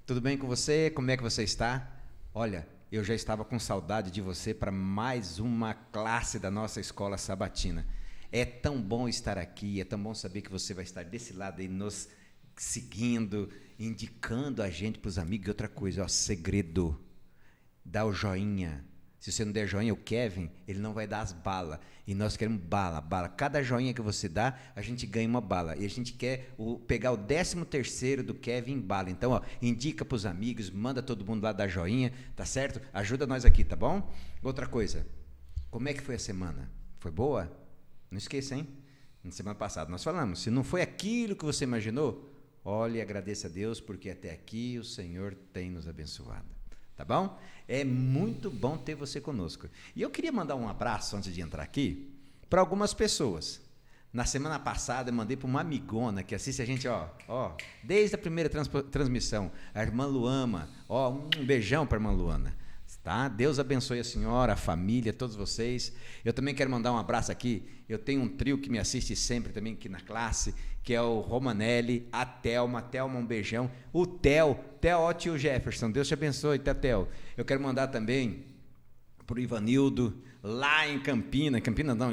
Tudo bem com você? Como é que você está? Olha, eu já estava com saudade de você para mais uma classe da nossa escola sabatina. É tão bom estar aqui, é tão bom saber que você vai estar desse lado aí nos seguindo, indicando a gente para os amigos. E outra coisa, ó, segredo, dá o joinha. Se você não der joinha, o Kevin, ele não vai dar as balas. E nós queremos bala. Cada joinha que você dá, a gente ganha uma bala. E a gente quer pegar o 13º do Kevin em bala. Então, ó, indica para os amigos, manda todo mundo lá dar joinha, tá certo? Ajuda nós aqui, tá bom? Outra coisa, como é que foi a semana? Foi boa? Não esqueça, hein? Na semana passada nós falamos, se não foi aquilo que você imaginou, olhe e agradeça a Deus, porque até aqui o Senhor tem nos abençoado. Tá bom? É muito bom ter você conosco. E eu queria mandar um abraço, antes de entrar aqui, para algumas pessoas. Na semana passada, eu mandei para uma amigona que assiste a gente, ó, desde a primeira transmissão, a irmã Luama. Ó, um beijão para a irmã Luana. Tá? Deus abençoe a senhora, a família, todos vocês. Eu também quero mandar um abraço aqui. Eu tenho um trio que me assiste sempre também aqui na classe, que é o Romanelli, a Thelma, um beijão. O Theo, ó, tio Jefferson, Deus te abençoe, Theo. Eu quero mandar também para o Ivanildo, lá em Campina não,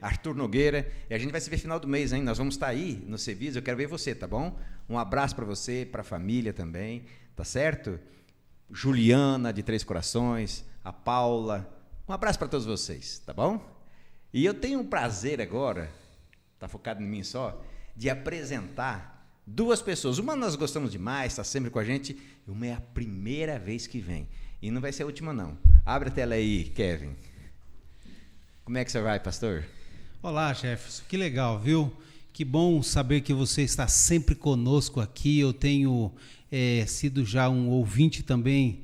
Arthur Nogueira, e a gente vai se ver final do mês, hein? Nós vamos estar aí no Cevis, eu quero ver você, tá bom? Um abraço para você, para a família também, tá certo? Juliana, de Três Corações, a Paula, um abraço para todos vocês, tá bom? E eu tenho um prazer agora, tá focado em mim só, de apresentar duas pessoas. Uma nós gostamos demais, está sempre com a gente, e uma é a primeira vez que vem, e não vai ser a última não. Abre a tela aí, Kevin. Como é que você vai, pastor? Olá, Jefferson, que legal, viu? Que bom saber que você está sempre conosco aqui. Eu tenho sido já um ouvinte também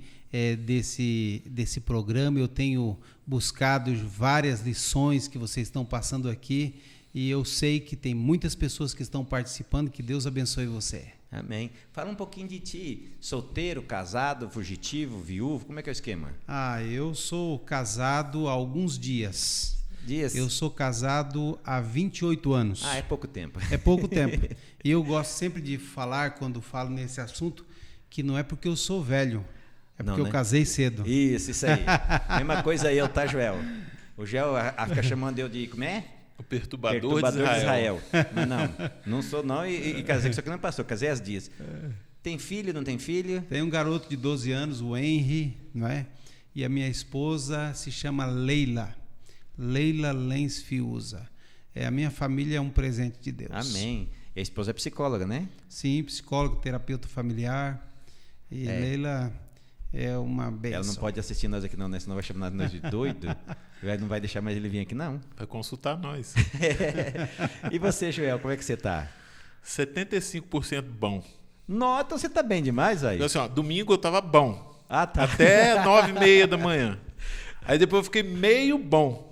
desse programa. Eu tenho buscado várias lições que vocês estão passando aqui e eu sei que tem muitas pessoas que estão participando. Que Deus abençoe você. Amém. Fala um pouquinho de ti. Solteiro, casado, fugitivo, viúvo, como é que é o esquema? Eu sou casado há alguns dias. Eu sou casado há 28 anos. É pouco tempo. É pouco tempo. E eu gosto sempre de falar, quando falo nesse assunto, que não é porque eu sou velho, é porque eu casei cedo. Isso aí. Mesma coisa aí, tá, Joel? O Joel fica chamando eu de, como é? O perturbador de Israel. Não sou não, e casei, só que não passou, casei há dias. Tem filho, não tem filho? Tem um garoto de 12 anos, o Henry, não é? E a minha esposa se chama Leila Lenz Fiuza. A minha família é um presente de Deus. Amém. E a esposa é psicóloga, né? Sim, psicóloga, terapeuta familiar. E Leila é uma bênção. Ela não pode assistir nós aqui não, né? Senão vai chamar nós de doido. Não vai deixar mais ele vir aqui, não. Vai consultar nós. E você, Joel, como é que você tá? 75% bom. Nossa, então você tá bem demais aí. Então, assim, ó, domingo eu tava bom. Tá. Até 9h30 da manhã. Aí depois eu fiquei meio bom.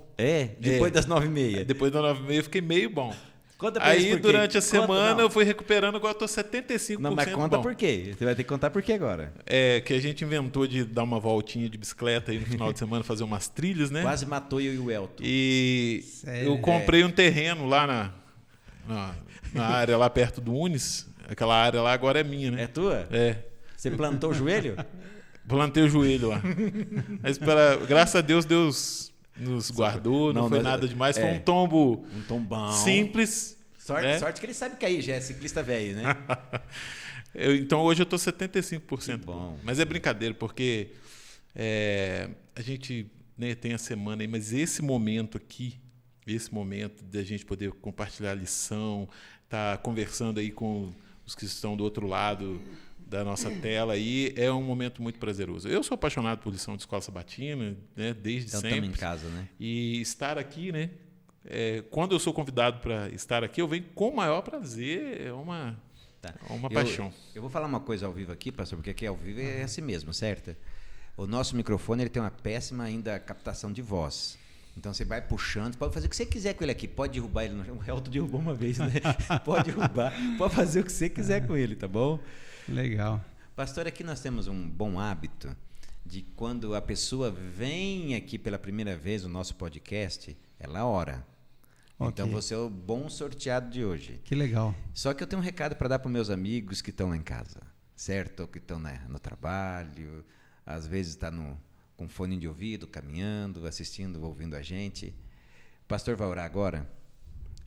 Depois das 9h30. Depois das 9h30 eu fiquei meio bom. Conta pra aí durante a semana eu fui recuperando, agora eu tô 75% Não, mas conta bom. Por quê? Você vai ter que contar por quê agora. Que a gente inventou de dar uma voltinha de bicicleta aí no final de semana, fazer umas trilhas, né? Quase matou eu e o Elton. E eu comprei um terreno lá na área lá perto do Unis. Aquela área lá agora é minha, né? É tua? Você plantou o joelho? Plantei o joelho lá. Mas graças a Deus, Deus nos guardou, não foi nada demais. Foi um tombo tombão simples. Sorte que ele sabe cair, já é ciclista velho, né? Então hoje eu estou 75% bom. Mas é brincadeira, porque a gente tem a semana aí, mas esse momento aqui, esse momento de a gente poder compartilhar a lição, tá conversando aí com os que estão do outro lado da nossa tela aí, é um momento muito prazeroso. Eu sou apaixonado por lição de escola sabatina, né, desde sempre. Estamos em casa, né? E estar aqui, né? Quando eu sou convidado para estar aqui, eu venho com o maior prazer, é uma paixão. Eu vou falar uma coisa ao vivo aqui, pastor, porque aqui ao vivo é assim mesmo, certo? O nosso microfone ele tem uma péssima ainda captação de voz. Então você vai puxando, pode fazer o que você quiser com ele aqui, pode derrubar ele no chão. O Elton derrubou uma vez, né? Pode derrubar, pode fazer o que você quiser com ele, tá bom? Legal. Pastor, aqui nós temos um bom hábito de quando a pessoa vem aqui pela primeira vez no nosso podcast, ela ora. Okay. Então você é o bom sorteado de hoje. Que legal. Só que eu tenho um recado para dar para os meus amigos que estão lá em casa. certo? Ou que estão no trabalho, às vezes está com fone de ouvido, caminhando, assistindo, ouvindo a gente. O pastor vai orar agora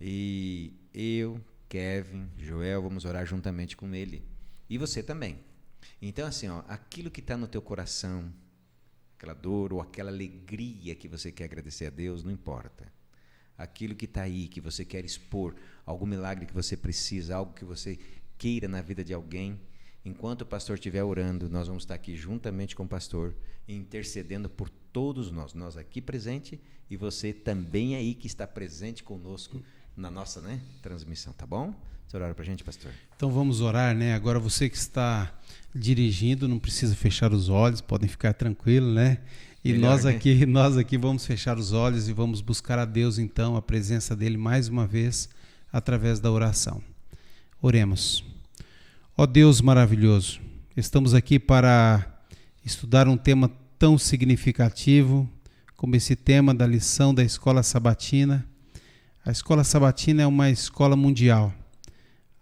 e eu, Kevin, Joel, vamos orar juntamente com ele. E você também. Então, assim, aquilo que está no teu coração, aquela dor ou aquela alegria que você quer agradecer a Deus, não importa. Aquilo que está aí, que você quer expor, algum milagre que você precisa, algo que você queira na vida de alguém, enquanto o pastor estiver orando, nós vamos estar aqui juntamente com o pastor, intercedendo por todos nós aqui presente e você também aí que está presente conosco na nossa transmissão, tá bom? Você ora para a gente, pastor? Então vamos orar, né? Agora você que está dirigindo, não precisa fechar os olhos, podem ficar tranquilos, né? E melhor, nós aqui vamos fechar os olhos e vamos buscar a Deus, então, a presença dele mais uma vez, através da oração. Oremos. Ó Deus maravilhoso, estamos aqui para estudar um tema tão significativo como esse tema da lição da Escola Sabatina. A Escola Sabatina é uma escola mundial,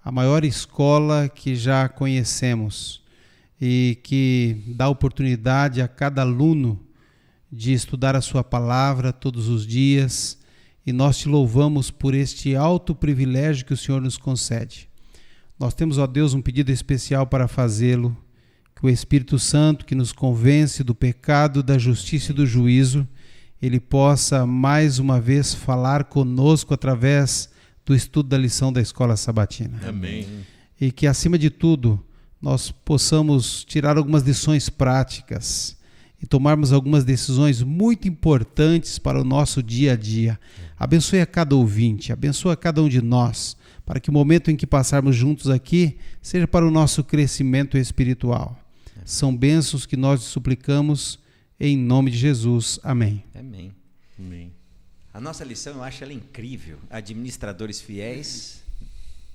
a maior escola que já conhecemos e que dá oportunidade a cada aluno de estudar a sua palavra todos os dias, e nós te louvamos por este alto privilégio que o Senhor nos concede. Nós temos, ó Deus, um pedido especial para fazê-lo, que o Espírito Santo, que nos convence do pecado, da justiça e do juízo, ele possa mais uma vez falar conosco através do estudo da lição da Escola Sabatina. Amém. E que, acima de tudo, nós possamos tirar algumas lições práticas e tomarmos algumas decisões muito importantes para o nosso dia a dia. Abençoe a cada ouvinte, abençoe a cada um de nós, para que o momento em que passarmos juntos aqui seja para o nosso crescimento espiritual. São bênçãos que nós te suplicamos em nome de Jesus. Amém. Amém. Amém. A nossa lição, eu acho ela incrível. Administradores fiéis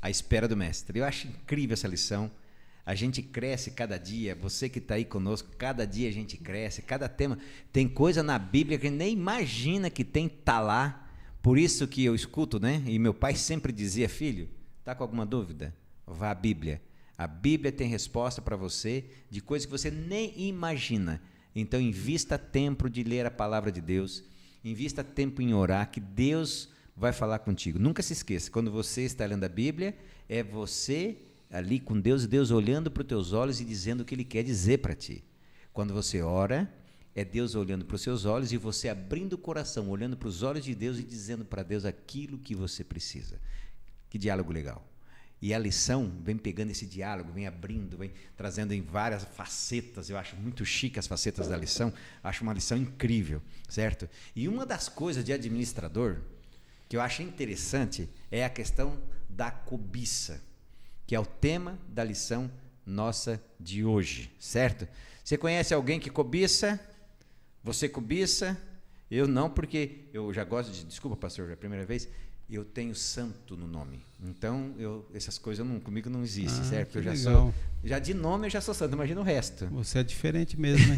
à espera do mestre. Eu acho incrível essa lição. A gente cresce cada dia. Você que está aí conosco, cada dia a gente cresce. Cada tema. Tem coisa na Bíblia que nem imagina que tá lá. Por isso que eu escuto, né? E meu pai sempre dizia: filho, está com alguma dúvida? Vá à Bíblia. A Bíblia tem resposta para você de coisas que você nem imagina. Então, invista tempo de ler a palavra de Deus. Invista tempo em orar, que Deus vai falar contigo. Nunca se esqueça, quando você está lendo a Bíblia, é você ali com Deus e Deus olhando para os teus olhos e dizendo o que Ele quer dizer para ti. Quando você ora, é Deus olhando para os seus olhos e você abrindo o coração, olhando para os olhos de Deus e dizendo para Deus aquilo que você precisa. Que diálogo legal. E a lição vem pegando esse diálogo, vem abrindo, vem trazendo em várias facetas. Eu acho muito chique as facetas da lição, acho uma lição incrível, certo? E uma das coisas de administrador que eu acho interessante é a questão da cobiça, que é o tema da lição nossa de hoje, certo? Você conhece alguém que cobiça? Você cobiça? Eu não, porque eu já gosto de... Desculpa, pastor, é a primeira vez... Eu tenho santo no nome. Então, essas coisas comigo não existem, certo? Porque eu já de nome eu já sou santo, imagina o resto. Você é diferente mesmo, né?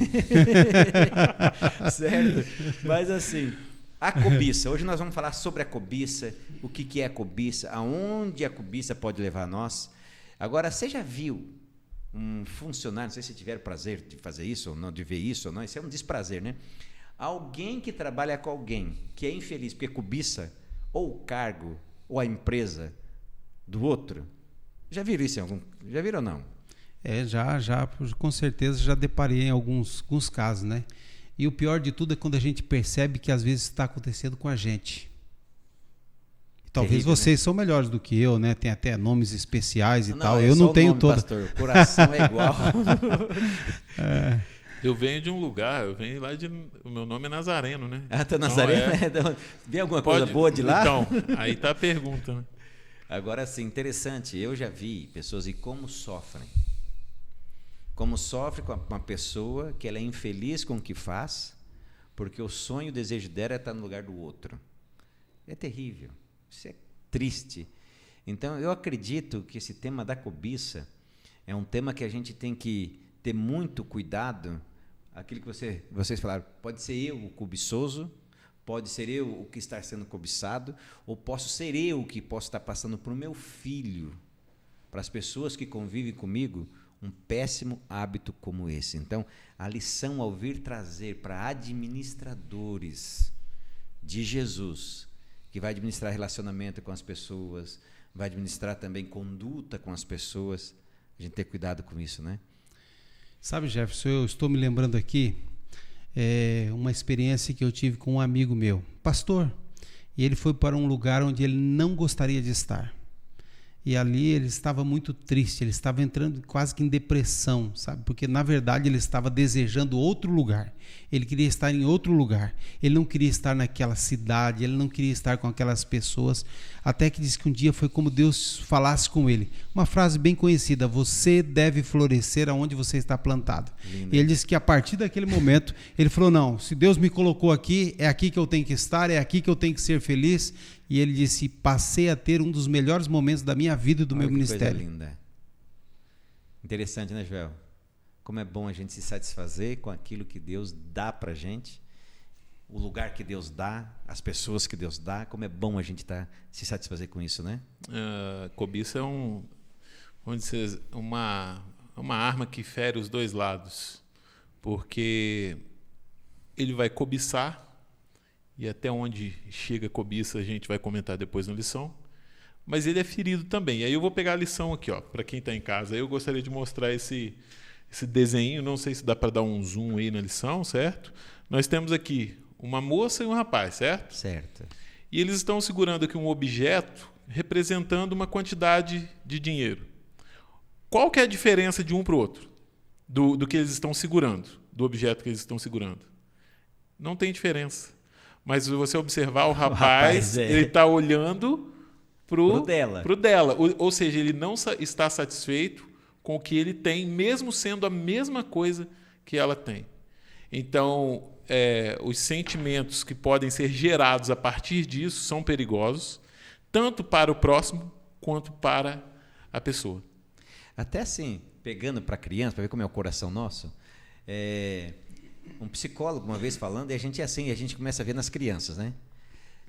Certo? Mas assim, a cobiça. Hoje nós vamos falar sobre a cobiça, o que é a cobiça, aonde a cobiça pode levar a nós. Agora, você já viu um funcionário, não sei se tiveram prazer de fazer isso ou não, de ver isso ou não, isso é um desprazer, né? Alguém que trabalha com alguém que é infeliz porque cobiça ou o cargo, ou a empresa do outro. Já viram isso já viram ou não? Já, com certeza já deparei em alguns casos, né? E o pior de tudo é quando a gente percebe que às vezes está acontecendo com a gente. Talvez terrível, vocês né? são melhores do que eu, né? Tem até nomes especiais e Não, tal. é Eu só não o tenho nome, todo. pastor. O coração é igual. Eu venho de um lugar, eu venho lá o meu nome é Nazareno, né? Ah, tá Nazareno? Então, Vem alguma coisa boa de lá? Então, aí tá a pergunta, né? Agora, assim, interessante, eu já vi pessoas e como sofrem. Como sofre com uma pessoa que ela é infeliz com o que faz, porque o sonho e o desejo dela é estar no lugar do outro. É terrível, isso é triste. Então, eu acredito que esse tema da cobiça é um tema que a gente tem que ter muito cuidado. Aquilo que vocês falaram, pode ser eu o cobiçoso, pode ser eu o que está sendo cobiçado, ou posso ser eu que posso estar passando para o meu filho, para as pessoas que convivem comigo, um péssimo hábito como esse. Então, a lição ao vir trazer para administradores de Jesus, que vai administrar relacionamento com as pessoas, vai administrar também conduta com as pessoas, a gente ter cuidado com isso, né? Sabe, Jefferson, eu estou me lembrando aqui uma experiência que eu tive com um amigo meu, pastor, e ele foi para um lugar onde ele não gostaria de estar. E ali ele estava muito triste, ele estava entrando quase que em depressão, sabe? Porque, na verdade, ele estava desejando outro lugar. Ele queria estar em outro lugar. Ele não queria estar naquela cidade, ele não queria estar com aquelas pessoas. Até que disse que um dia foi como Deus falasse com ele. Uma frase bem conhecida: você deve florescer aonde você está plantado. Lindo. E ele disse que a partir daquele momento, ele falou, não, se Deus me colocou aqui, é aqui que eu tenho que estar, é aqui que eu tenho que ser feliz. E ele disse, passei a ter um dos melhores momentos da minha vida e do meu ministério. Coisa linda. Interessante, né, Joel? Como é bom a gente se satisfazer com aquilo que Deus dá pra gente, o lugar que Deus dá, as pessoas que Deus dá, como é bom a gente se satisfazer com isso, né? Cobiça é vamos dizer, uma arma que fere os dois lados, porque ele vai cobiçar, e até onde chega a cobiça a gente vai comentar depois na lição, mas ele é ferido também. Aí eu vou pegar a lição aqui, para quem está em casa. Eu gostaria de mostrar esse desenho, não sei se dá para dar um zoom aí na lição, certo? Nós temos aqui uma moça e um rapaz, certo? Certo. E eles estão segurando aqui um objeto representando uma quantidade de dinheiro. Qual que é a diferença de um para o outro? Do que eles estão segurando, do objeto que eles estão segurando? Não tem diferença. Mas se você observar, o rapaz ele está olhando pro dela. Ou seja, ele não está satisfeito com o que ele tem, mesmo sendo a mesma coisa que ela tem. Então, os sentimentos que podem ser gerados a partir disso são perigosos, tanto para o próximo quanto para a pessoa. Até assim, pegando para criança, para ver como é o coração nosso, um psicólogo uma vez falando, e a gente é assim, a gente começa a ver nas crianças, né?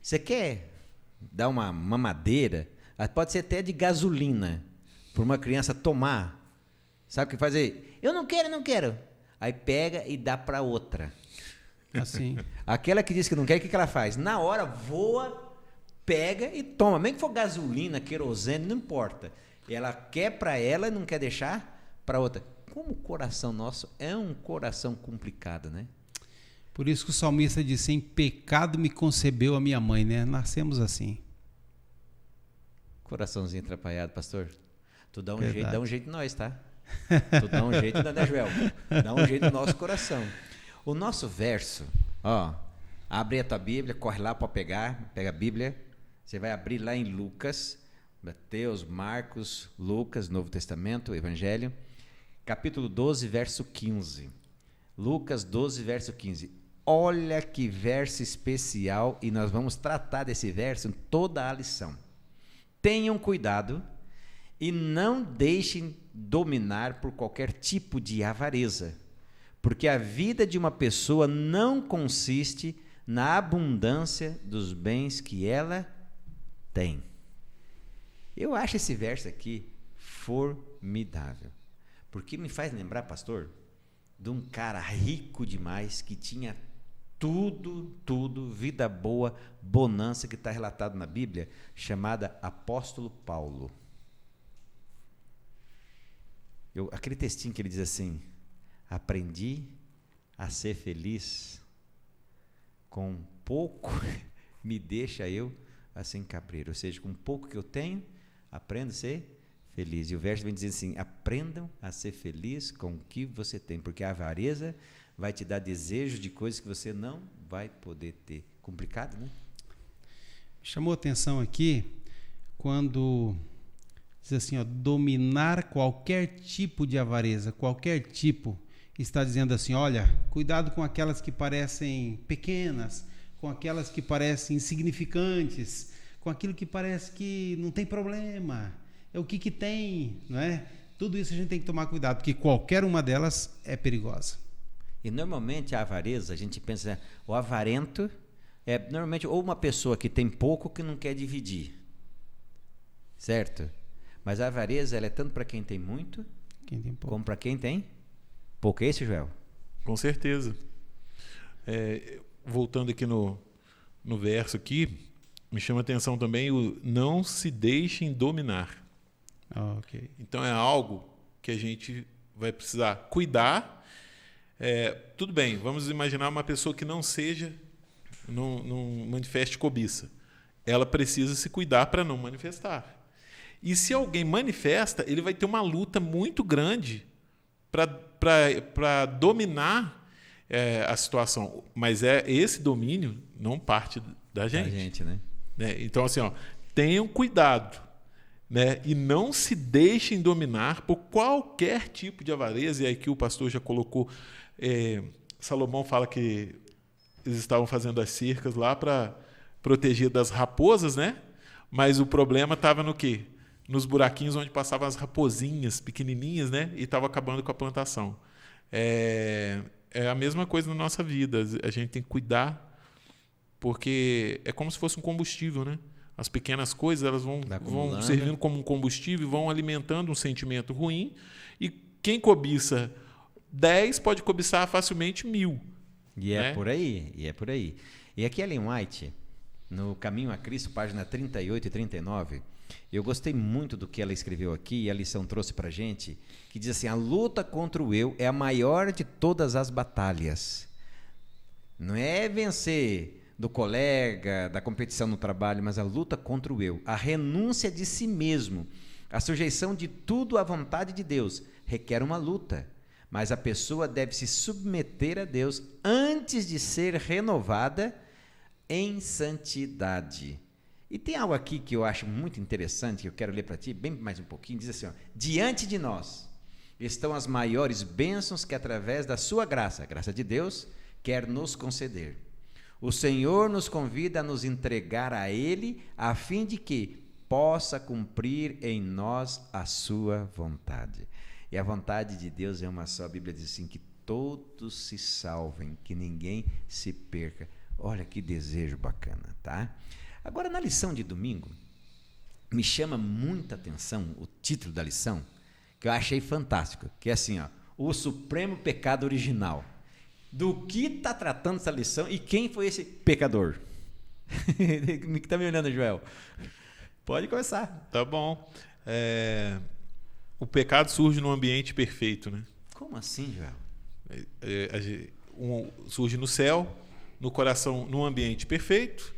Você quer dar uma mamadeira, pode ser até de gasolina, para uma criança tomar. Sabe o que fazer? Eu não quero, não quero. Aí pega e dá para outra. Assim. Aquela que diz que não quer, o que ela faz? Na hora, voa, pega e toma. Nem que for gasolina, querosene, não importa. Ela quer para ela e não quer deixar para outra. Como o coração nosso é um coração complicado, né? Por isso que o salmista disse, em pecado me concebeu a minha mãe, né? Nascemos assim. Coraçãozinho atrapalhado, pastor. Tu dá um Verdade. jeito, dá um jeito em nós, tá? Tu dá um jeito, né, Joel? Dá um jeito no nosso coração. O nosso verso, abre a tua Bíblia, corre lá para pega a Bíblia, você vai abrir lá em Lucas, Mateus, Marcos, Lucas, Novo Testamento, Evangelho, capítulo 12, verso 15. Lucas 12, verso 15. Olha que verso especial, e nós vamos tratar desse verso em toda a lição. Tenham cuidado e não deixem dominar por qualquer tipo de avareza, porque a vida de uma pessoa não consiste na abundância dos bens que ela tem. Eu acho esse verso aqui formidável, porque me faz lembrar, pastor, de um cara rico demais que tinha tudo, vida boa, bonança, que está relatado na Bíblia, chamada Apóstolo Paulo. Aquele textinho que ele diz assim: aprendi a ser feliz com pouco, me deixa eu assim cabreiro. Ou seja, com pouco que eu tenho, aprendo a ser feliz. E o verso vem dizer assim: aprendam a ser feliz com o que você tem, porque a avareza vai te dar desejo de coisas que você não vai poder ter. Complicado, né? Chamou atenção aqui quando diz assim, dominar qualquer tipo de avareza, qualquer tipo, está dizendo assim, olha, cuidado com aquelas que parecem pequenas, com aquelas que parecem insignificantes, com aquilo que parece que não tem problema, é o que tem, não é? Tudo isso a gente tem que tomar cuidado, porque qualquer uma delas é perigosa. E normalmente a avareza, a gente pensa, o avarento é normalmente ou uma pessoa que tem pouco que não quer dividir, certo? Mas a avareza, ela é tanto para quem tem muito, quem tem pouco. Como para quem tem pouco. É isso, Joel? Com certeza. Voltando aqui no verso aqui, me chama a atenção também o não se deixem dominar. Ok. Então é algo que a gente vai precisar cuidar. Tudo bem, vamos imaginar uma pessoa que não manifeste cobiça. Ela precisa se cuidar para não manifestar. E se alguém manifesta, ele vai ter uma luta muito grande para dominar a situação. Mas esse domínio não parte da gente. Da gente, né? Então, assim, tenham cuidado, né? E não se deixem dominar por qualquer tipo de avareza. E aí que o pastor já colocou, Salomão fala que eles estavam fazendo as cercas lá para proteger das raposas, né? Mas o problema estava no quê? Nos buraquinhos onde passavam as raposinhas pequenininhas, né? E estava acabando com a plantação. É a mesma coisa na nossa vida. A gente tem que cuidar, porque é como se fosse um combustível, né? As pequenas coisas elas vão servindo como um combustível e vão alimentando um sentimento ruim. E quem cobiça 10 pode cobiçar facilmente 1000. E é por aí, E aqui Ellen White, no Caminho a Cristo, página 38 e 39, eu gostei muito do que ela escreveu aqui, e a lição trouxe para a gente, que diz assim: a luta contra o eu é a maior de todas as batalhas. Não é vencer do colega, da competição no trabalho, mas a luta contra o eu, a renúncia de si mesmo, a sujeição de tudo à vontade de Deus, requer uma luta. Mas a pessoa deve se submeter a Deus antes de ser renovada em santidade. E tem algo aqui que eu acho muito interessante, que eu quero ler para ti, bem mais um pouquinho, diz assim: diante de nós estão as maiores bênçãos que através da sua graça, a graça de Deus, quer nos conceder. O Senhor nos convida a nos entregar a Ele, a fim de que possa cumprir em nós a sua vontade. E a vontade de Deus é uma só. A Bíblia diz assim: que todos se salvem, que ninguém se perca. Olha que desejo bacana, tá? Agora, na lição de domingo, me chama muita atenção o título da lição, que eu achei fantástico, que é assim, o supremo pecado original. Do que está tratando essa lição e quem foi esse pecador? Que está me olhando, Joel? Pode começar. Tá bom. O pecado surge num ambiente perfeito, né? Como assim, Joel? Surge no céu, no coração, num ambiente perfeito,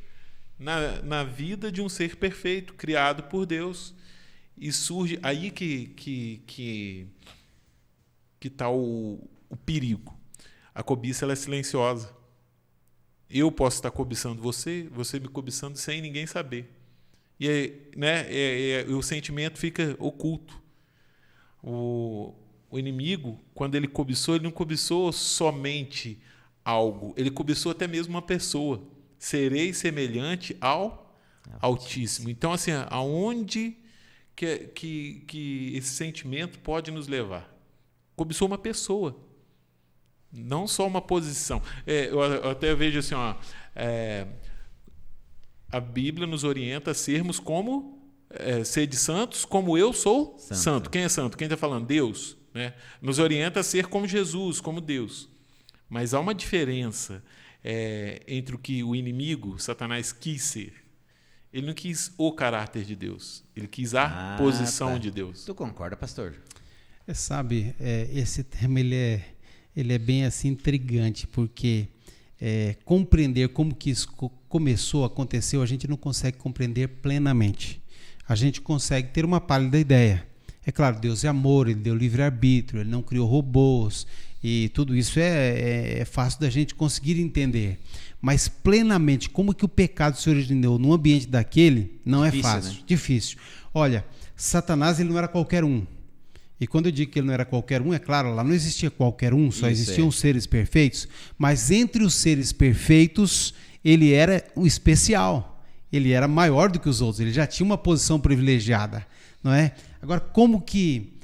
na vida de um ser perfeito, criado por Deus. E surge aí que está o perigo. A cobiça ela é silenciosa. Eu posso estar cobiçando você me cobiçando sem ninguém saber. E aí, o sentimento fica oculto. O inimigo, quando ele cobiçou, ele não cobiçou somente algo, ele cobiçou até mesmo uma pessoa. Serei semelhante ao Altíssimo. Então, assim, aonde que esse sentimento pode nos levar? Cobiçou uma pessoa, não só uma posição. Eu até vejo assim, a Bíblia nos orienta a sermos como sede santos, como eu sou santo. Quem é santo? Quem está falando? Deus. Né? Nos orienta a ser como Jesus, como Deus. Mas há uma diferença entre o que o inimigo, Satanás, quis ser. Ele não quis o caráter de Deus. Ele quis a posição de Deus. Tu concorda, pastor? Sabe, esse tema ele é bem assim intrigante, porque compreender como que isso começou, aconteceu, a gente não consegue compreender plenamente. A gente consegue ter uma pálida ideia. É claro, Deus é amor, Ele deu livre-arbítrio, Ele não criou robôs, e tudo isso é fácil da gente conseguir entender. Mas plenamente, como que o pecado se originou no ambiente daquele, não difícil, é fácil, né? Difícil. Olha, Satanás ele não era qualquer um. E quando eu digo que ele não era qualquer um, é claro, lá não existia qualquer um, só existiam seres perfeitos, mas entre os seres perfeitos, ele era o especial. Ele era maior do que os outros, ele já tinha uma posição privilegiada, não é? Agora, como que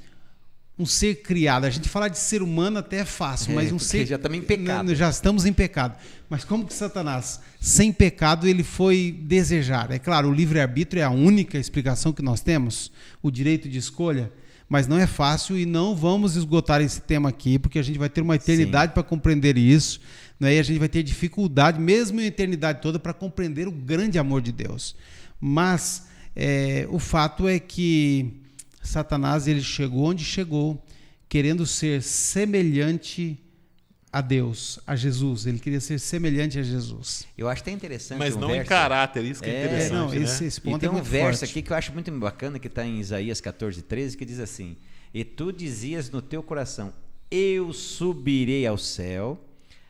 um ser criado, a gente falar de ser humano até é fácil, mas um ser... já estamos em pecado. Já estamos em pecado. Mas como que Satanás, sem pecado, ele foi desejar? É claro, o livre-arbítrio é a única explicação que nós temos, o direito de escolha, mas não é fácil e não vamos esgotar esse tema aqui, porque a gente vai ter uma eternidade para compreender isso, né? E a gente vai ter dificuldade, mesmo em eternidade toda, para compreender o grande amor de Deus. Mas o fato é que Satanás ele chegou onde chegou, querendo ser semelhante a Deus, a Jesus. Ele queria ser semelhante a Jesus. Eu acho até interessante. Mas não em caráter, isso que é interessante. Não, né? esse ponto e tem é um muito verso forte aqui que eu acho muito bacana, que está em Isaías 14:13, que diz assim: e tu dizias no teu coração, eu subirei ao céu,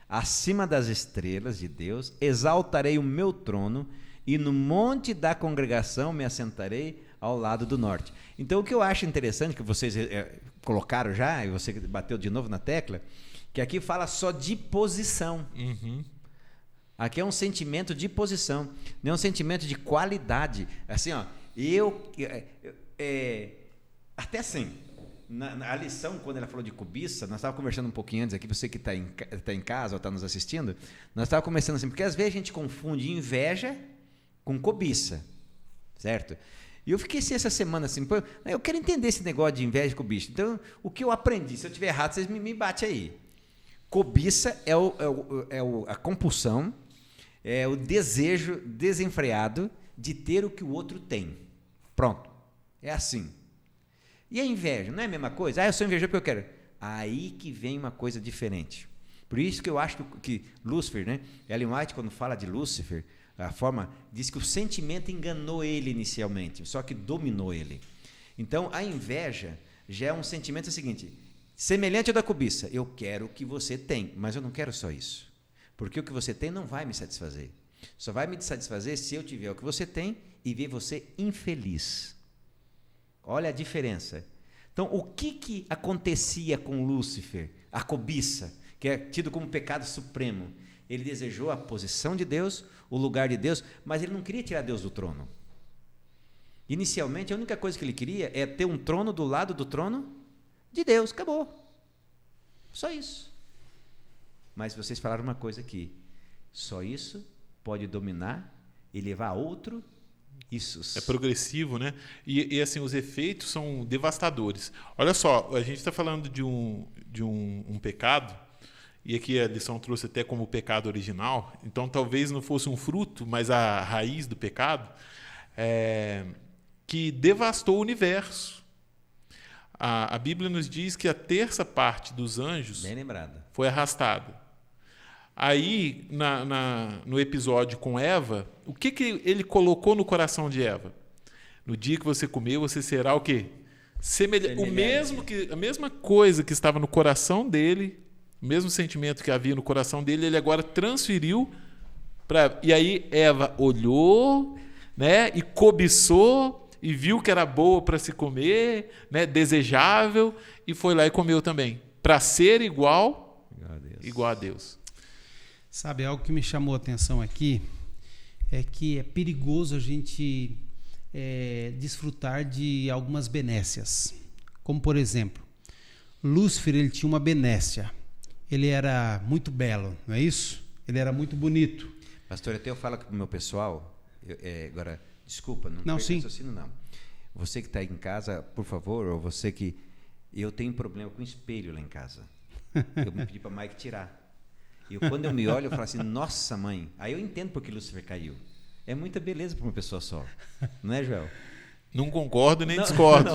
acima das estrelas de Deus, exaltarei o meu trono, e no monte da congregação me assentarei ao lado do norte. Então, o que eu acho interessante, que vocês colocaram já, e você bateu de novo na tecla, que aqui fala só de posição. Uhum. Aqui é um sentimento de posição, não é um sentimento de qualidade. Assim, ó, até assim, a lição, quando ela falou de cobiça, nós estávamos conversando um pouquinho antes aqui, você que está em casa ou está nos assistindo, nós estávamos conversando assim, porque às vezes a gente confunde inveja com cobiça, certo? E eu fiquei assim essa semana assim, pô, eu quero entender esse negócio de inveja e cobiça. Então, o que eu aprendi, se eu estiver errado, vocês me batem aí. Cobiça é a compulsão, é o desejo desenfreado de ter o que o outro tem. Pronto. É assim. E a inveja, não é a mesma coisa? Eu sou invejoso porque eu quero. Aí que vem uma coisa diferente. Por isso que eu acho que Lúcifer, né? Ellen White, quando fala de Lúcifer, a forma diz que o sentimento enganou ele inicialmente, só que dominou ele. Então, a inveja já é um sentimento seguinte, semelhante ao da cobiça. Eu quero o que você tem, mas eu não quero só isso. Porque o que você tem não vai me satisfazer. Só vai me satisfazer se eu tiver o que você tem e ver você infeliz. Olha a diferença. Então, o que acontecia com Lúcifer? A cobiça, que é tido como pecado supremo. Ele desejou a posição de Deus, o lugar de Deus, mas ele não queria tirar Deus do trono. Inicialmente, a única coisa que ele queria é ter um trono do lado do trono de Deus. Acabou. Só isso. Mas vocês falaram uma coisa aqui. Só isso pode dominar e levar a outro. Isso. É progressivo, né? E assim, os efeitos são devastadores. Olha só, a gente está falando de um pecado, e aqui a lição trouxe até como pecado original, então talvez não fosse um fruto, mas a raiz do pecado, que devastou o universo. A Bíblia nos diz que a terça parte dos anjos foi arrastada. Aí, no episódio com Eva, o que ele colocou no coração de Eva? No dia que você comer, você será o quê? A mesma coisa que estava no coração dele, o mesmo sentimento que havia no coração dele, ele agora transferiu para... E aí Eva olhou, né, e cobiçou, e viu que era boa para se comer, né, desejável, e foi lá e comeu também, para ser igual a Deus. Sabe, algo que me chamou a atenção aqui é que é perigoso a gente desfrutar de algumas benécias. Como, por exemplo, Lúcifer, ele tinha uma benécia. Ele era muito belo, não é isso? Ele era muito bonito. Pastor, até eu falo com o meu pessoal, agora, desculpa, não sim. Raciocínio, não. Você que está aí em casa, por favor, ou você que... Eu tenho problema com espelho lá em casa. Eu me pedi para a Mike tirar. E quando eu me olho, eu falo assim, nossa mãe, aí eu entendo porque Lúcifer caiu. É muita beleza para uma pessoa só. Não é, Joel? Não concordo nem discordo.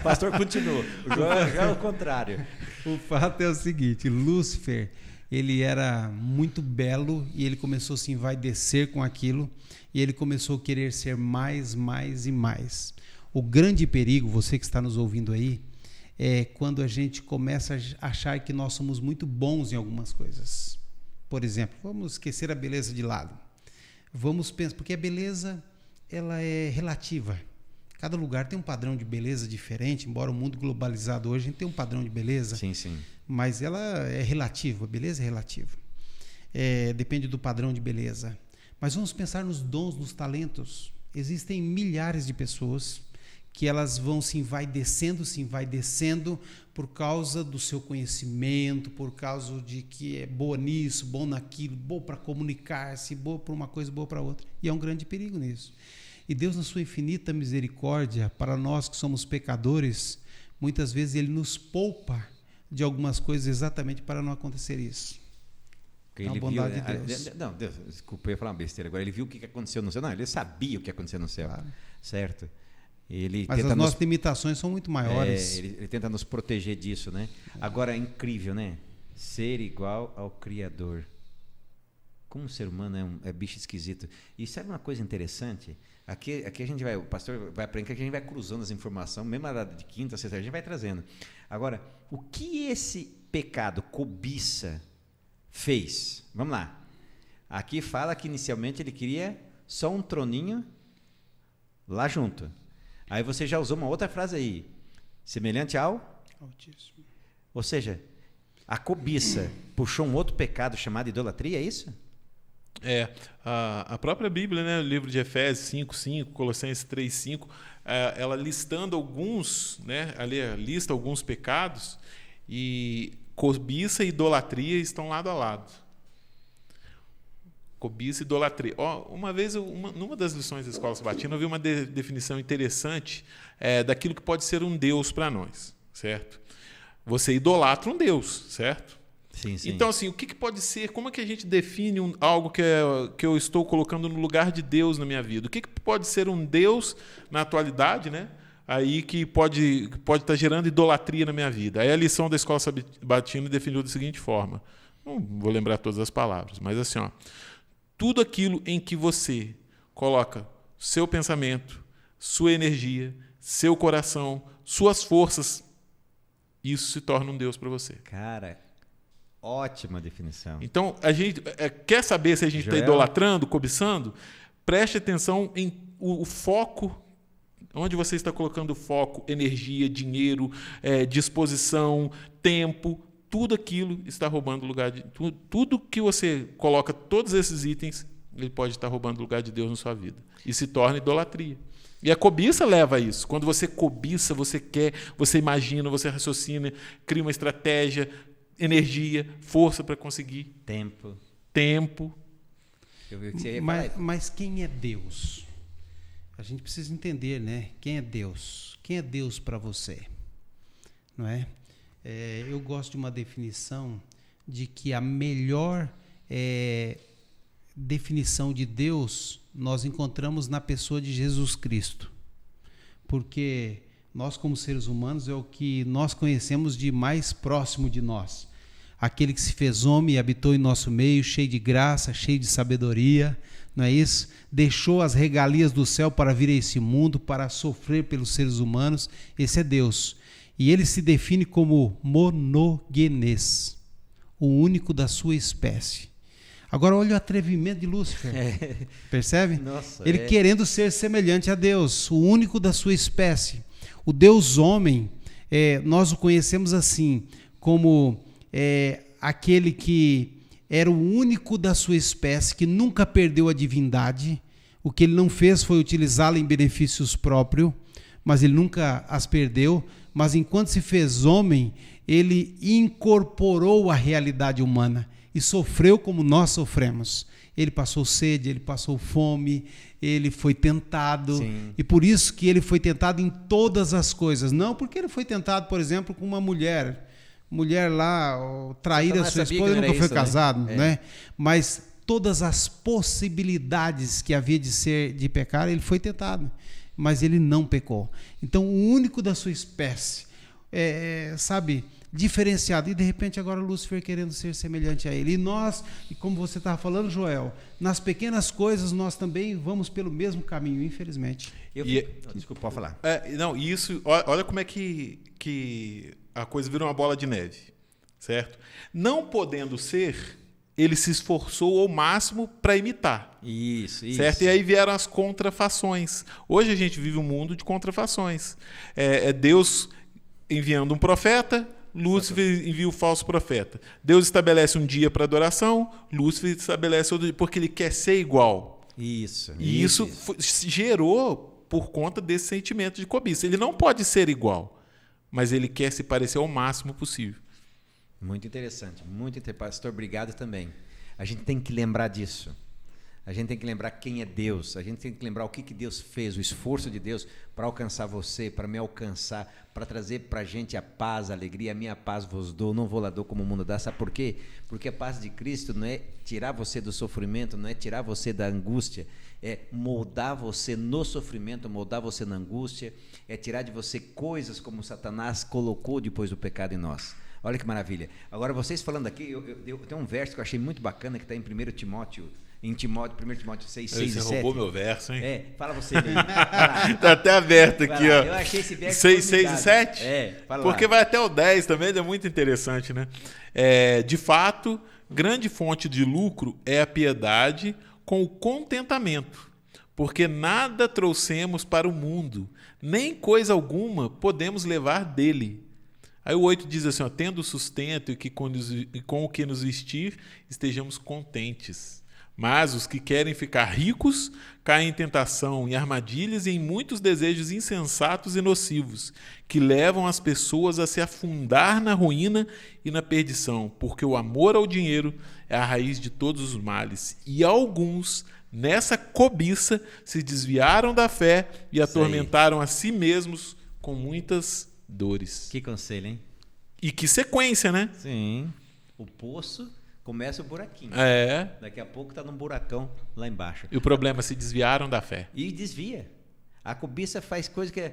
Pastor, continua. O Joel já é o contrário. O fato é o seguinte, Lúcifer, ele era muito belo e ele começou a se envaidecer com aquilo e ele começou a querer ser mais, mais e mais. O grande perigo, você que está nos ouvindo aí, é quando a gente começa a achar que nós somos muito bons em algumas coisas. Por exemplo, vamos esquecer a beleza de lado. Vamos pensar, porque a beleza ela é relativa. Cada lugar tem um padrão de beleza diferente, embora o mundo globalizado hoje a gente tem um padrão de beleza. Sim, sim. Mas ela é relativa, a beleza é relativa. Depende do padrão de beleza. Mas vamos pensar nos dons, nos talentos. Existem milhares de pessoas que elas vão se envaidecendo por causa do seu conhecimento, por causa de que é boa nisso, bom naquilo, boa para comunicar-se, boa para uma coisa, boa para outra. E é um grande perigo nisso. E Deus, na sua infinita misericórdia, para nós que somos pecadores, muitas vezes ele nos poupa de algumas coisas exatamente para não acontecer isso. Ele a bondade viu, de Deus. Não, Deus, desculpa, eu ia falar uma besteira. Agora, ele viu o que aconteceu no céu. Não, ele sabia o que aconteceu no céu. Claro. Certo? Mas as nossas limitações são muito maiores. Ele tenta nos proteger disso, né? Agora, é incrível, né? Ser igual ao Criador. Como o ser humano é bicho esquisito. E sabe uma coisa interessante? Aqui a gente vai, o pastor vai aprender que a gente vai cruzando as informações, mesmo de quinta, sexta, a gente vai trazendo. Agora, o que esse pecado, cobiça, fez? Vamos lá. Aqui fala que inicialmente ele queria só um troninho lá junto. Aí você já usou uma outra frase aí, semelhante ao Altíssimo. Ou seja, a cobiça puxou um outro pecado chamado idolatria, é isso? A própria Bíblia, né, o livro de Efésios 5:5, Colossenses 3:5, ela listando alguns, né, ali lista alguns pecados, e cobiça e idolatria estão lado a lado. Cobiça e idolatria. Uma vez, numa das lições da Escola Sabatina, eu vi uma definição interessante daquilo que pode ser um Deus para nós, certo? Você idolatra um Deus, certo? Sim, sim. Então, assim, o que pode ser? Como é que a gente define algo que eu estou colocando no lugar de Deus na minha vida? O que pode ser um Deus na atualidade, né? Aí que pode estar gerando idolatria na minha vida. Aí a lição da Escola Sabatina definiu da seguinte forma. Não vou lembrar todas as palavras, mas assim, tudo aquilo em que você coloca seu pensamento, sua energia, seu coração, suas forças, isso se torna um Deus para você. Cara, ótima definição. Então, a gente quer saber se a gente está idolatrando, cobiçando? Preste atenção em o foco, onde você está colocando foco, energia, dinheiro, disposição, tempo. Tudo aquilo está roubando o lugar de... Tudo que você coloca, todos esses itens, ele pode estar roubando o lugar de Deus na sua vida. E se torna idolatria. E a cobiça leva a isso. Quando você cobiça, você quer, você imagina, você raciocina, cria uma estratégia, energia, força para conseguir. Tempo. Eu vi o que você ia mas quem é Deus? A gente precisa entender, né? Quem é Deus? Quem é Deus para você? Não é? Eu gosto de uma definição de que a melhor definição de Deus nós encontramos na pessoa de Jesus Cristo. Porque nós, como seres humanos, é o que nós conhecemos de mais próximo de nós. Aquele que se fez homem e habitou em nosso meio, cheio de graça, cheio de sabedoria, não é isso? Deixou as regalias do céu para vir a esse mundo, para sofrer pelos seres humanos. Esse é Deus. E ele se define como monogenes, o único da sua espécie. Agora olha o atrevimento de Lúcifer. Percebe? Nossa, ele querendo ser semelhante a Deus, o único da sua espécie. O Deus homem, nós o conhecemos assim, como aquele que era o único da sua espécie, que nunca perdeu a divindade. O que ele não fez foi utilizá-la em benefícios próprios, mas ele nunca as perdeu. Mas enquanto se fez homem, ele incorporou a realidade humana e sofreu como nós sofremos. Ele passou sede, ele passou fome, ele foi tentado. Sim. E por isso que ele foi tentado em todas as coisas. Não porque ele foi tentado, por exemplo, com uma mulher lá, trair a sua esposa, ele nunca foi casado, né? Mas todas as possibilidades que havia de pecar, ele foi tentado. Mas ele não pecou. Então, o único da sua espécie, diferenciado. E, de repente, agora Lúcifer querendo ser semelhante a ele. E nós, e como você estava falando, Joel, nas pequenas coisas nós também vamos pelo mesmo caminho, infelizmente. Desculpa, pode falar. Olha como é que a coisa vira uma bola de neve, certo? Não podendo ser... ele se esforçou ao máximo para imitar. Isso. Certo? E aí vieram as contrafações. Hoje a gente vive um mundo de contrafações. Deus enviando um profeta, Lúcifer envia o falso profeta. Deus estabelece um dia para adoração, Lúcifer estabelece outro dia, porque ele quer ser igual. Isso. E isso gerou por conta desse sentimento de cobiça. Ele não pode ser igual, mas ele quer se parecer ao máximo possível. Muito interessante. Pastor, obrigado também. A gente tem que lembrar disso. A gente tem que lembrar quem é Deus. A gente tem que lembrar o que Deus fez, o esforço de Deus para alcançar você, para me alcançar, para trazer para a gente a paz, a alegria. A minha paz vos dou, não vou lá dou como o mundo dá. Sabe por quê? Porque a paz de Cristo não é tirar você do sofrimento, não é tirar você da angústia, é moldar você no sofrimento, moldar você na angústia, é tirar de você coisas como Satanás colocou depois do pecado em nós. Olha que maravilha. Agora, vocês falando aqui, eu tenho um verso que eu achei muito bacana, que está em 1 Timóteo 6, 6 e 7. Você roubou meu verso, hein? Fala você mesmo. Está até aberto aqui, ó. Eu achei esse verso 6 e 7? Fala porque lá. vai até o 10 também, é muito interessante, né? De fato, grande fonte de lucro é a piedade com o contentamento, porque nada trouxemos para o mundo, nem coisa alguma podemos levar dele. Aí o 8 diz assim, ó, tendo sustento e com o que nos vestir, estejamos contentes. Mas os que querem ficar ricos caem em tentação, em armadilhas e em muitos desejos insensatos e nocivos, que levam as pessoas a se afundar na ruína e na perdição, porque o amor ao dinheiro é a raiz de todos os males. E alguns, nessa cobiça, se desviaram da fé e atormentaram a si mesmos com muitas dores. Que conselho, hein? E que sequência, né? Sim. O poço começa o buraquinho. Daqui a pouco está num buracão lá embaixo. E o problema, se desviaram da fé. E desvia. A cobiça faz coisa que...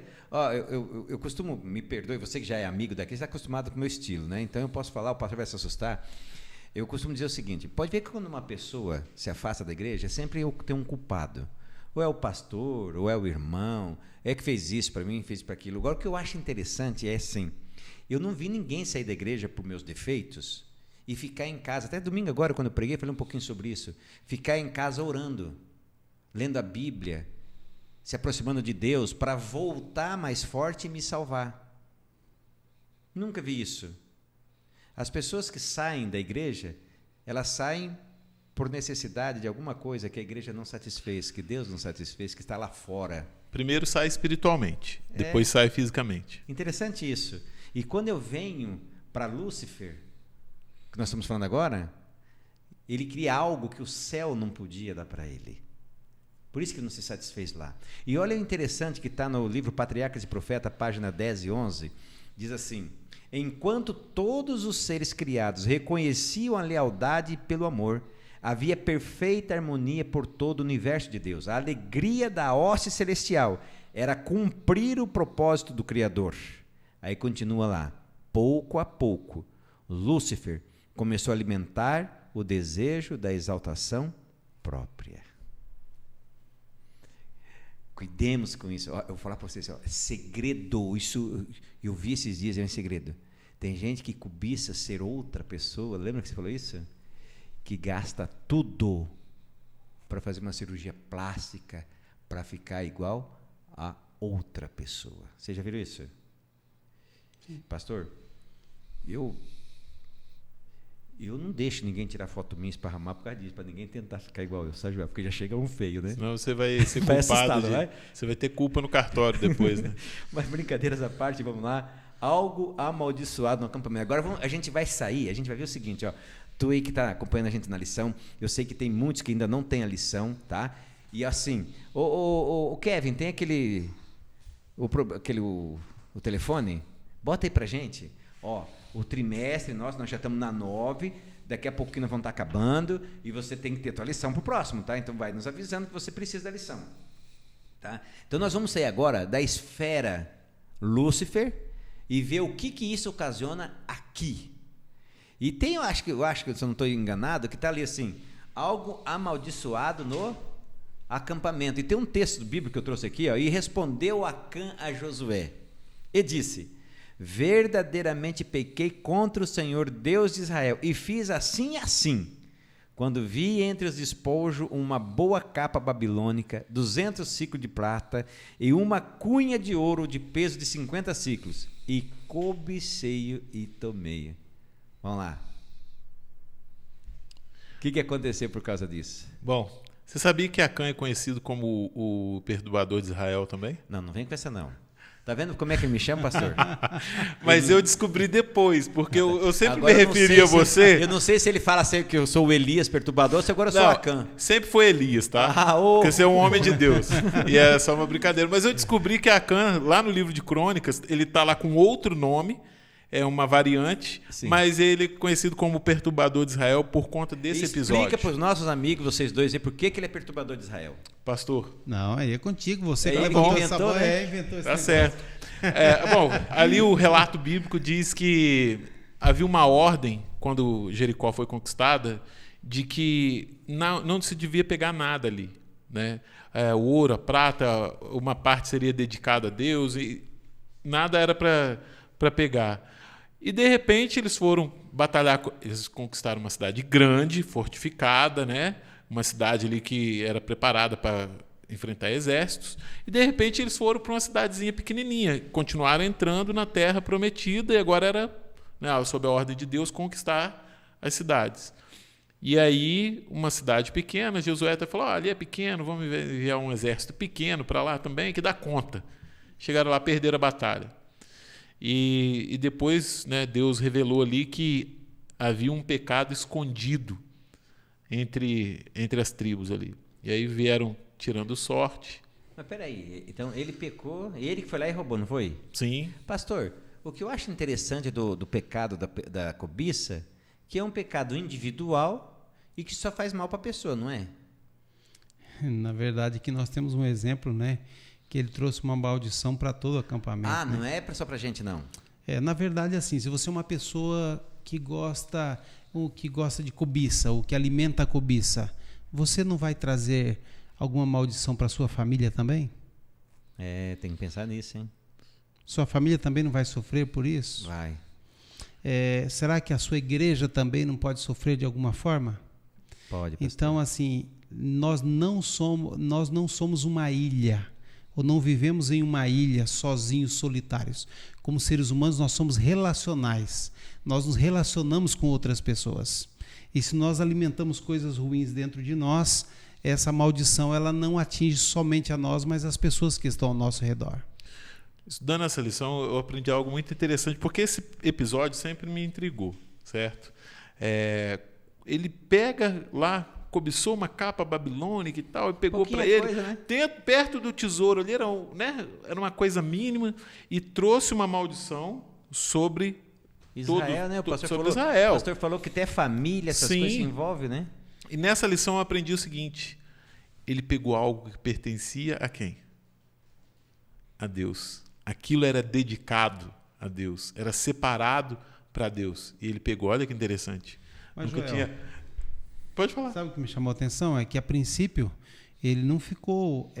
eu costumo, me perdoe, você que já é amigo daqui, está acostumado com o meu estilo, né? Então eu posso falar, o pastor vai se assustar. Eu costumo dizer o seguinte, pode ver que quando uma pessoa se afasta da igreja, sempre tem um culpado. Ou é o pastor, ou é o irmão, é que fez isso para mim, fez para aquilo. Agora, o que eu acho interessante é assim, eu não vi ninguém sair da igreja por meus defeitos e ficar em casa. Até domingo agora, quando eu preguei, falei um pouquinho sobre isso. Ficar em casa orando, lendo a Bíblia, se aproximando de Deus para voltar mais forte e me salvar. Nunca vi isso. As pessoas que saem da igreja, elas saem por necessidade de alguma coisa que a igreja não satisfez, que Deus não satisfez, que está lá fora. Primeiro sai espiritualmente, depois sai fisicamente. Interessante isso. E quando eu venho para Lúcifer, que nós estamos falando agora, ele cria algo que o céu não podia dar para ele. Por isso que não se satisfez lá. E olha o interessante que está no livro Patriarcas e Profetas, página 10 e 11, diz assim, enquanto todos os seres criados reconheciam a lealdade pelo amor, havia perfeita harmonia por todo o universo de Deus. A alegria da hoste celestial era cumprir o propósito do Criador. Aí continua lá, pouco a pouco, Lúcifer começou a alimentar o desejo da exaltação própria. Cuidemos com isso. Eu vou falar para vocês, segredo, isso eu vi esses dias, é um segredo. Tem gente que cobiça ser outra pessoa, lembra que você falou isso? Que gasta tudo para fazer uma cirurgia plástica para ficar igual a outra pessoa. Você já viu isso? Sim. Pastor, eu não deixo ninguém tirar foto minha e esparramar por causa disso, para ninguém tentar ficar igual eu, sabe? Porque já chega um feio, né? Senão você vai ser culpado, você vai ter culpa no cartório depois, né? Mas brincadeiras à parte, vamos lá. Algo amaldiçoado no acampamento. Agora a gente vai sair, a gente vai ver o seguinte, ó. Tu aí que está acompanhando a gente na lição, eu sei que tem muitos que ainda não têm a lição, tá? E assim, o Kevin, tem o telefone? Bota aí pra gente. Ó, o trimestre nós já estamos na 9, daqui a pouquinho nós vamos estar acabando e você tem que ter a tua lição pro próximo, tá? Então vai nos avisando que você precisa da lição, tá? Então nós vamos sair agora da esfera Lúcifer e ver o que isso ocasiona aqui. E tem, eu acho que se eu não estou enganado, que está ali assim, algo amaldiçoado no acampamento. E tem um texto bíblico que eu trouxe aqui, ó, e respondeu Acã a Josué, e disse, verdadeiramente pequei contra o Senhor Deus de Israel, e fiz assim e assim, quando vi entre os despojos uma boa capa babilônica, 200 ciclos de prata, e uma cunha de ouro de peso de 50 ciclos, e cobicei e tomei. Vamos lá. O que aconteceu por causa disso? Bom, você sabia que Acã é conhecido como o perdoador de Israel também? Não vem com essa não. Tá vendo como é que ele me chama, pastor? Mas eu descobri depois, porque eu sempre Agora me eu não sei referi a se- você. Eu não sei se ele fala sempre que eu sou o Elias perturbador, se agora eu sou Não, Acã. sempre foi Elias, tá? Ah, ô. Porque você é um homem de Deus. E é só uma brincadeira. Mas eu descobri que Acã, lá no livro de Crônicas, ele tá lá com outro nome, é uma variante, Sim. mas ele é conhecido como perturbador de Israel por conta desse episódio. Explica para os nossos amigos, vocês dois, aí, por que ele é perturbador de Israel. Pastor, Não, aí é contigo. Você É que ele levantou que essa inventou, bola. né? Inventou esse tá negócio. certo. Bom, ali o relato bíblico diz que havia uma ordem, quando Jericó foi conquistada, de que não se devia pegar nada ali. Né? O ouro, a prata, uma parte seria dedicada a Deus e nada era para pegar. E, de repente, eles foram batalhar, eles conquistaram uma cidade grande, fortificada, né? Uma cidade ali que era preparada para enfrentar exércitos, e, de repente, eles foram para uma cidadezinha pequenininha, continuaram entrando na terra prometida, e agora era, né, sob a ordem de Deus, conquistar as cidades. E aí, uma cidade pequena, Josué até falou, ali é pequeno, vamos enviar um exército pequeno para lá também, que dá conta. Chegaram lá, perderam a batalha. E depois, né, Deus revelou ali que havia um pecado escondido entre as tribos ali. E aí vieram tirando sorte. Mas peraí, então ele pecou, ele que foi lá e roubou, não foi? Sim. Pastor, o que eu acho interessante do pecado da cobiça, que é um pecado individual e que só faz mal para a pessoa, não é? Na verdade, que nós temos um exemplo, né? Que ele trouxe uma maldição para todo o acampamento. Ah, né? não é só para gente, não. Na verdade, assim, se você é uma pessoa que gosta de cobiça, ou que alimenta a cobiça, você não vai trazer alguma maldição para sua família também? Tem que pensar nisso, hein? Sua família também não vai sofrer por isso? Vai. Será que a sua igreja também não pode sofrer de alguma forma? Pode, pastor. Então, assim, nós não somos uma ilha, ou não vivemos em uma ilha sozinhos, solitários. Como seres humanos, nós somos relacionais. Nós nos relacionamos com outras pessoas. E se nós alimentamos coisas ruins dentro de nós, essa maldição ela não atinge somente a nós, mas as pessoas que estão ao nosso redor. Estudando essa lição, eu aprendi algo muito interessante, porque esse episódio sempre me intrigou, certo? Ele pega lá, cobiçou uma capa babilônica e tal, e pegou para ele, coisa, né? perto do tesouro ali, era uma coisa mínima, e trouxe uma maldição sobre Israel, né? O pastor sobre falou, Israel. O pastor falou que até família, essas Sim. coisas se envolvem, né? E nessa lição eu aprendi o seguinte: ele pegou algo que pertencia a quem? A Deus. Aquilo era dedicado a Deus, era separado para Deus. E ele pegou, olha que interessante. Mas, Nunca Joel, tinha. Pode falar. Sabe o que me chamou a atenção? É que, a princípio, ele não ficou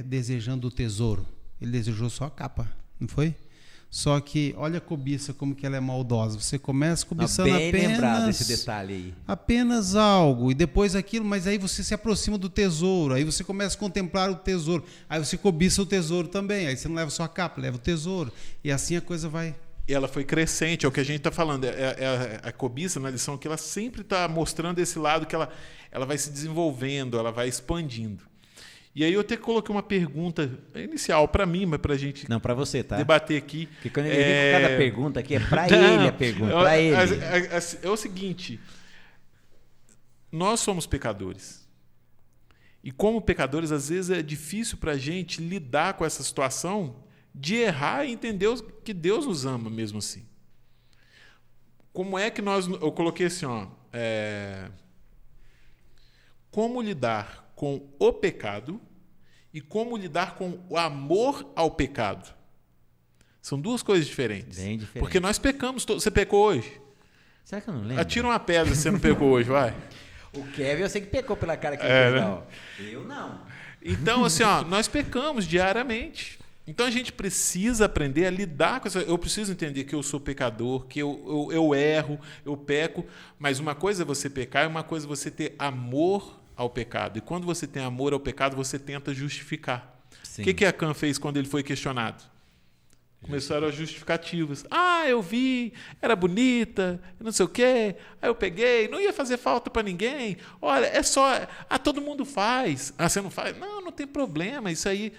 desejando o tesouro. Ele desejou só a capa, não foi? Só que, olha a cobiça, como que ela é maldosa. Você começa cobiçando Bem lembrado apenas... esse detalhe aí. Apenas algo, e depois aquilo, mas aí você se aproxima do tesouro, aí você começa a contemplar o tesouro, aí você cobiça o tesouro também, aí você não leva só a capa, leva o tesouro, e assim a coisa vai... E ela foi crescente, é o que a gente está falando. A cobiça, na lição, que ela sempre está mostrando esse lado que ela vai se desenvolvendo, ela vai expandindo. E aí eu até coloquei uma pergunta inicial para mim, mas para a gente Não, para você, tá? debater aqui. Porque quando ele vem com cada pergunta aqui, é para ele a pergunta, para ele. É o seguinte, nós somos pecadores. E como pecadores, às vezes é difícil para a gente lidar com essa situação de errar e entender que Deus nos ama mesmo assim. Como é que eu coloquei assim, como lidar com o pecado e como lidar com o amor ao pecado. São duas coisas diferentes. Bem diferente. Porque nós pecamos. Você pecou hoje? Será que eu não lembro? Atira uma pedra se você não pecou hoje, vai. O Kevin eu sei que pecou pela cara que ele fez, né? ó. Eu não. Então, assim, nós pecamos diariamente. Então a gente precisa aprender a lidar com isso. Eu preciso entender que eu sou pecador, que eu erro, eu peco. Mas uma coisa é você pecar e uma coisa é você ter amor ao pecado. E quando você tem amor ao pecado, você tenta justificar. Sim. O que Acã fez quando ele foi questionado? Começaram as justificativas. Eu vi, era bonita, não sei o quê. Aí eu peguei, não ia fazer falta para ninguém. Olha, é só... todo mundo faz. Você não faz? Não tem problema, isso aí...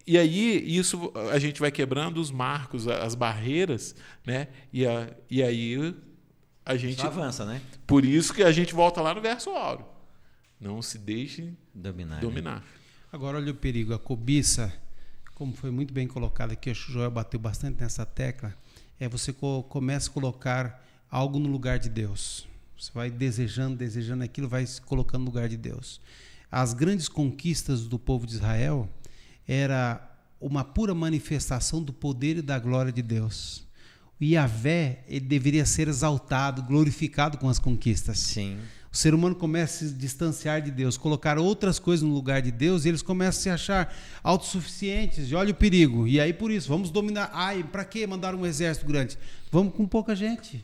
E aí, isso a gente vai quebrando os marcos, as barreiras, né? E aí a gente... Só avança, né? Por isso que a gente volta lá no verso áureo. Não se deixe dominar. Né? Agora, olha o perigo. A cobiça, como foi muito bem colocado aqui, o Joel bateu bastante nessa tecla, você começa a colocar algo no lugar de Deus. Você vai desejando aquilo, vai se colocando no lugar de Deus. As grandes conquistas do povo de Israel era uma pura manifestação do poder e da glória de Deus. O Yahvé, ele deveria ser exaltado, glorificado com as conquistas. Sim. O ser humano começa a se distanciar de Deus, colocar outras coisas no lugar de Deus, e eles começam a se achar autossuficientes. E olha o perigo. E aí, por isso, vamos dominar. Para que mandar um exército grande? Vamos com pouca gente.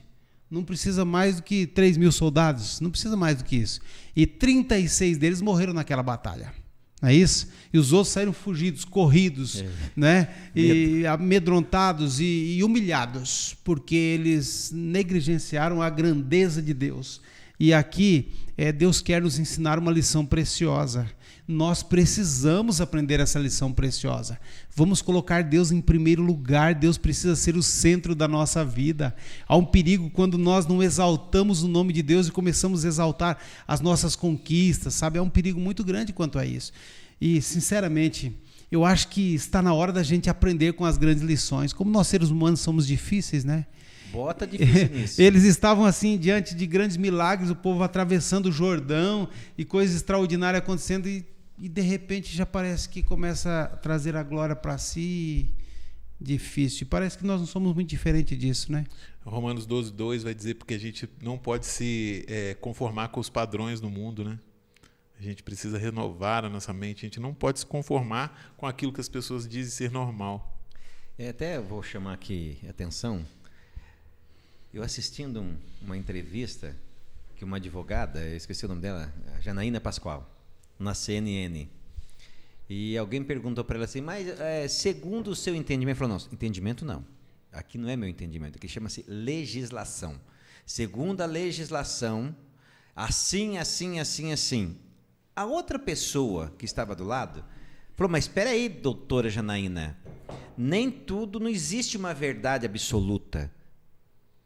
Não precisa mais do que 3.000 soldados. Não precisa mais do que isso. E 36 deles morreram naquela batalha. Não é isso? E os outros saíram fugidos, corridos, né? E amedrontados e humilhados, porque eles negligenciaram a grandeza de Deus. E aqui, Deus quer nos ensinar uma lição preciosa. Nós precisamos aprender essa lição preciosa. Vamos colocar Deus em primeiro lugar. Deus precisa ser o centro da nossa vida. Há um perigo quando nós não exaltamos o nome de Deus e começamos a exaltar as nossas conquistas, sabe? É um perigo muito grande quanto a isso. E, sinceramente, eu acho que está na hora da gente aprender com as grandes lições. Como nós seres humanos somos difíceis, né? Bota difícil nisso. Eles estavam assim, diante de grandes milagres, o povo atravessando o Jordão e coisas extraordinárias acontecendo e de repente já parece que começa a trazer a glória para si. Difícil. Parece que nós não somos muito diferentes disso, né? Romanos 12:2 vai dizer porque a gente não pode se conformar com os padrões do mundo, né? A gente precisa renovar a nossa mente. A gente não pode se conformar com aquilo que as pessoas dizem ser normal. Até vou chamar aqui a atenção. Eu assistindo uma entrevista que uma advogada, eu esqueci o nome dela, a Janaína Pascoal, na CNN. E alguém perguntou para ela assim, mas segundo o seu entendimento, ela falou, não, entendimento não. Aqui não é meu entendimento, aqui chama-se legislação. Segundo a legislação, assim, assim, assim, assim. A outra pessoa que estava do lado falou, mas espera aí, doutora Janaína, nem tudo, não existe uma verdade absoluta.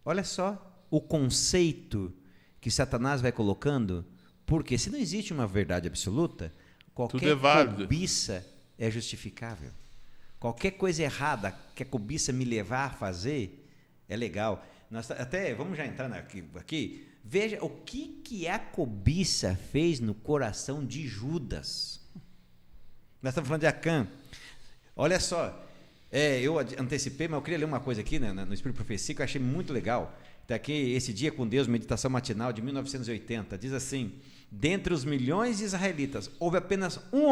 Olha só o conceito que Satanás vai colocando, porque se não existe uma verdade absoluta, qualquer cobiça é justificável. Qualquer coisa errada que a cobiça me levar a fazer é legal. Nós até vamos já entrar aqui. Veja o que a cobiça fez no coração de Judas. Nós estamos falando de Acã. Olha só. Eu antecipei, mas eu queria ler uma coisa aqui, né, no Espírito Profecia, que eu achei muito legal. Está aqui, Esse Dia com Deus, meditação matinal de 1980. Diz assim, dentre os milhões de israelitas, houve apenas um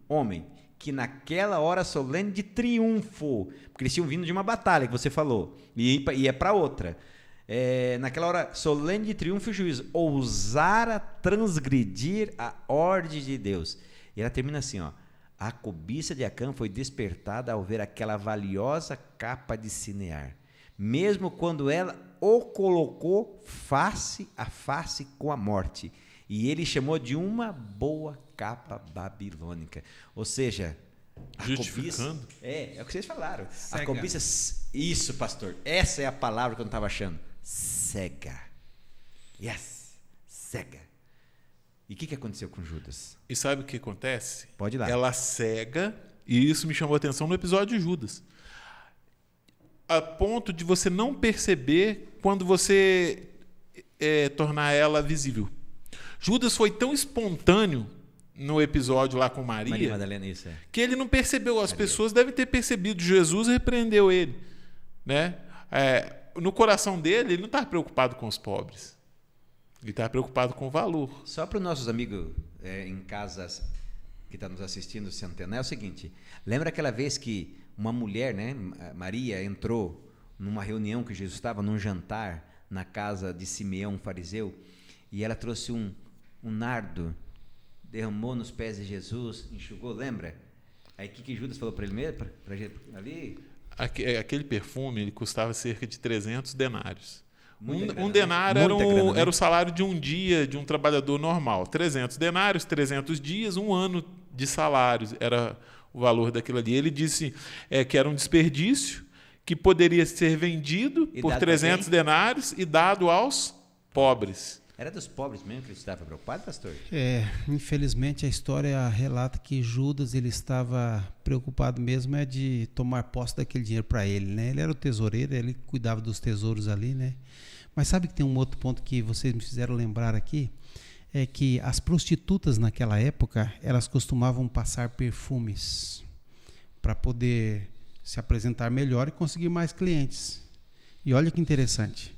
homem, que naquela hora solene de triunfo, porque eles tinham vindo de uma batalha, que você falou, e é para outra. Naquela hora solene de triunfo e juízo, ousara transgredir a ordem de Deus. E ela termina assim, ó. A cobiça de Acã foi despertada ao ver aquela valiosa capa de Sinear, mesmo quando ela o colocou face a face com a morte, e ele chamou de uma boa capa babilônica. Ou seja, a cobiça é o que vocês falaram. Cega. A cobiça, isso, pastor, essa é a palavra que eu não estava achando. Cega. Cega. E o que aconteceu com Judas? E sabe o que acontece? Pode ir lá. Ela cega, e isso me chamou a atenção no episódio de Judas. A ponto de você não perceber quando você tornar ela visível. Judas foi tão espontâneo no episódio lá com Maria Madalena, isso que ele não percebeu. As pessoas devem ter percebido. Jesus repreendeu ele, né? No coração dele, ele não estava preocupado com os pobres. Ele está preocupado com o valor. Só para os nossos amigos em casas que estão nos assistindo se antenar, é o seguinte, lembra aquela vez que uma mulher, né, Maria, entrou numa reunião que Jesus estava, num jantar, na casa de Simeão, um fariseu, e ela trouxe um nardo, derramou nos pés de Jesus, enxugou, lembra? Aí o que Judas falou para ele mesmo? Ali? Aquele perfume ele custava cerca de 300 denários. Um denário era o salário de um dia de um trabalhador normal. 300 denários, 300 dias, um ano de salários. Era o valor daquilo ali. Ele disse que era um desperdício, que poderia ser vendido por 300 denários e dado aos pobres. Era dos pobres mesmo que ele estava preocupado, pastor? Infelizmente a história relata que Judas ele estava preocupado mesmo de tomar posse daquele dinheiro para ele, né? Ele era o tesoureiro, ele cuidava dos tesouros ali, né? Mas sabe que tem um outro ponto que vocês me fizeram lembrar aqui? É que as prostitutas naquela época, elas costumavam passar perfumes para poder se apresentar melhor e conseguir mais clientes. E olha que interessante.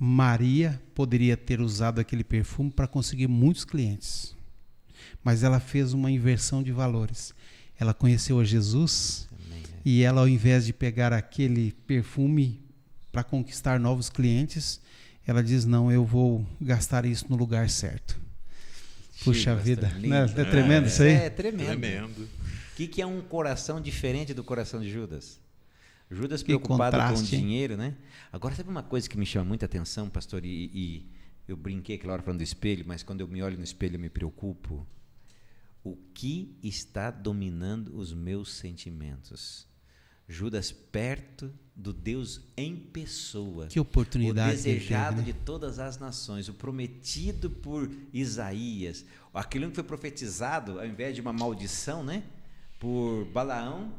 Maria poderia ter usado aquele perfume para conseguir muitos clientes, mas ela fez uma inversão de valores. Ela conheceu a Jesus. Amém. E ela, ao invés de pegar aquele perfume para conquistar novos clientes, ela diz, não, eu vou gastar isso no lugar certo. Puxa vida, não é tremendo isso aí? É tremendo. O que é um coração diferente do coração de Judas? Judas preocupado com o dinheiro, né? Agora, sabe uma coisa que me chama muita atenção, pastor? E eu brinquei aquela hora falando do espelho, mas quando eu me olho no espelho eu me preocupo. O que está dominando os meus sentimentos? Judas perto do Deus em pessoa. Que oportunidade. O desejado de todas as nações, o prometido por Isaías, aquele que foi profetizado, ao invés de uma maldição, né? Por Balaão,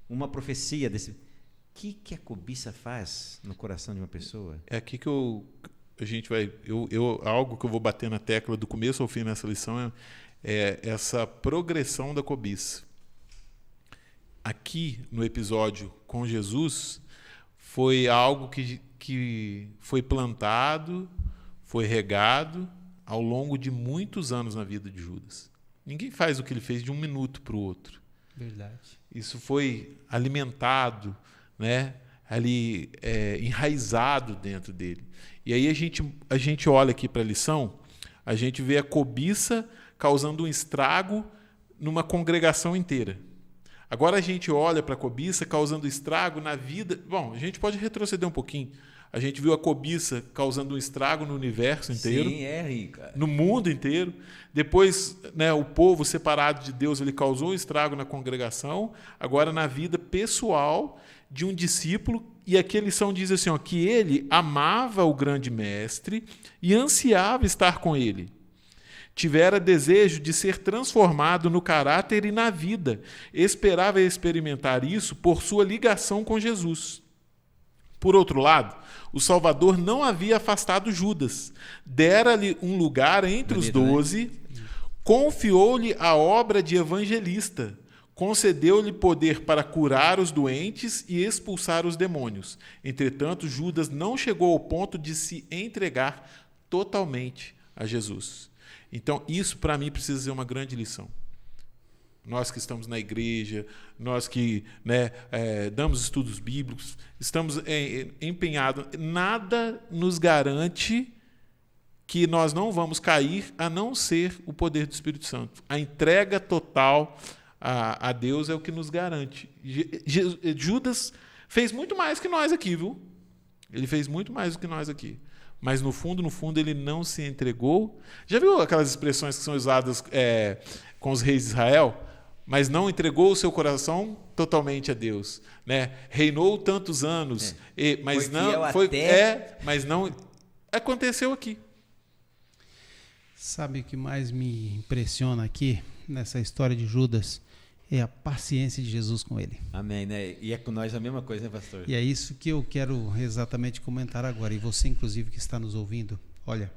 uma profecia desse... O que a cobiça faz no coração de uma pessoa? É aqui que a gente vai... algo que eu vou bater na tecla do começo ao fim nessa lição é essa progressão da cobiça. Aqui no episódio com Jesus, foi algo que foi plantado, foi regado ao longo de muitos anos na vida de Judas. Ninguém faz o que ele fez de um minuto para o outro. Verdade. Isso foi alimentado, né, ali enraizado dentro dele. E aí a gente olha aqui para a lição, a gente vê a cobiça causando um estrago numa congregação inteira. Agora a gente olha para a cobiça causando estrago na vida... Bom, a gente pode retroceder um pouquinho. A gente viu a cobiça causando um estrago no universo inteiro. Sim, Rica. No mundo inteiro. Depois, né, o povo separado de Deus, ele causou um estrago na congregação. Agora, na vida pessoal de um discípulo. E aqui a lição diz assim, que ele amava o grande mestre e ansiava estar com ele. Tivera desejo de ser transformado no caráter e na vida. Esperava experimentar isso por sua ligação com Jesus. Por outro lado, o Salvador não havia afastado Judas. Dera-lhe um lugar entre os 12, né? Confiou-lhe a obra de evangelista, concedeu-lhe poder para curar os doentes e expulsar os demônios. Entretanto, Judas não chegou ao ponto de se entregar totalmente a Jesus. Então, isso para mim precisa ser uma grande lição. Nós que estamos na igreja, nós que, né, damos estudos bíblicos, estamos empenhados. Nada nos garante que nós não vamos cair, a não ser o poder do Espírito Santo. A entrega total a Deus é o que nos garante. Judas fez muito mais que nós aqui, viu? Ele fez muito mais do que nós aqui. Mas, no fundo, ele não se entregou. Já viu aquelas expressões que são usadas com os reis de Israel? Mas não entregou o seu coração totalmente a Deus, né? Reinou tantos anos, mas não aconteceu aqui. Sabe o que mais me impressiona aqui nessa história de Judas? É a paciência de Jesus com ele. Amém, né? E é com nós a mesma coisa, né, pastor? E é isso que eu quero exatamente comentar agora. E você, inclusive, que está nos ouvindo, olha,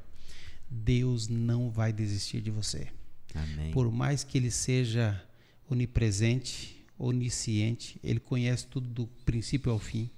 Deus não vai desistir de você. Amém. Por mais que Ele seja onipresente, onisciente, Ele conhece tudo do princípio ao fim.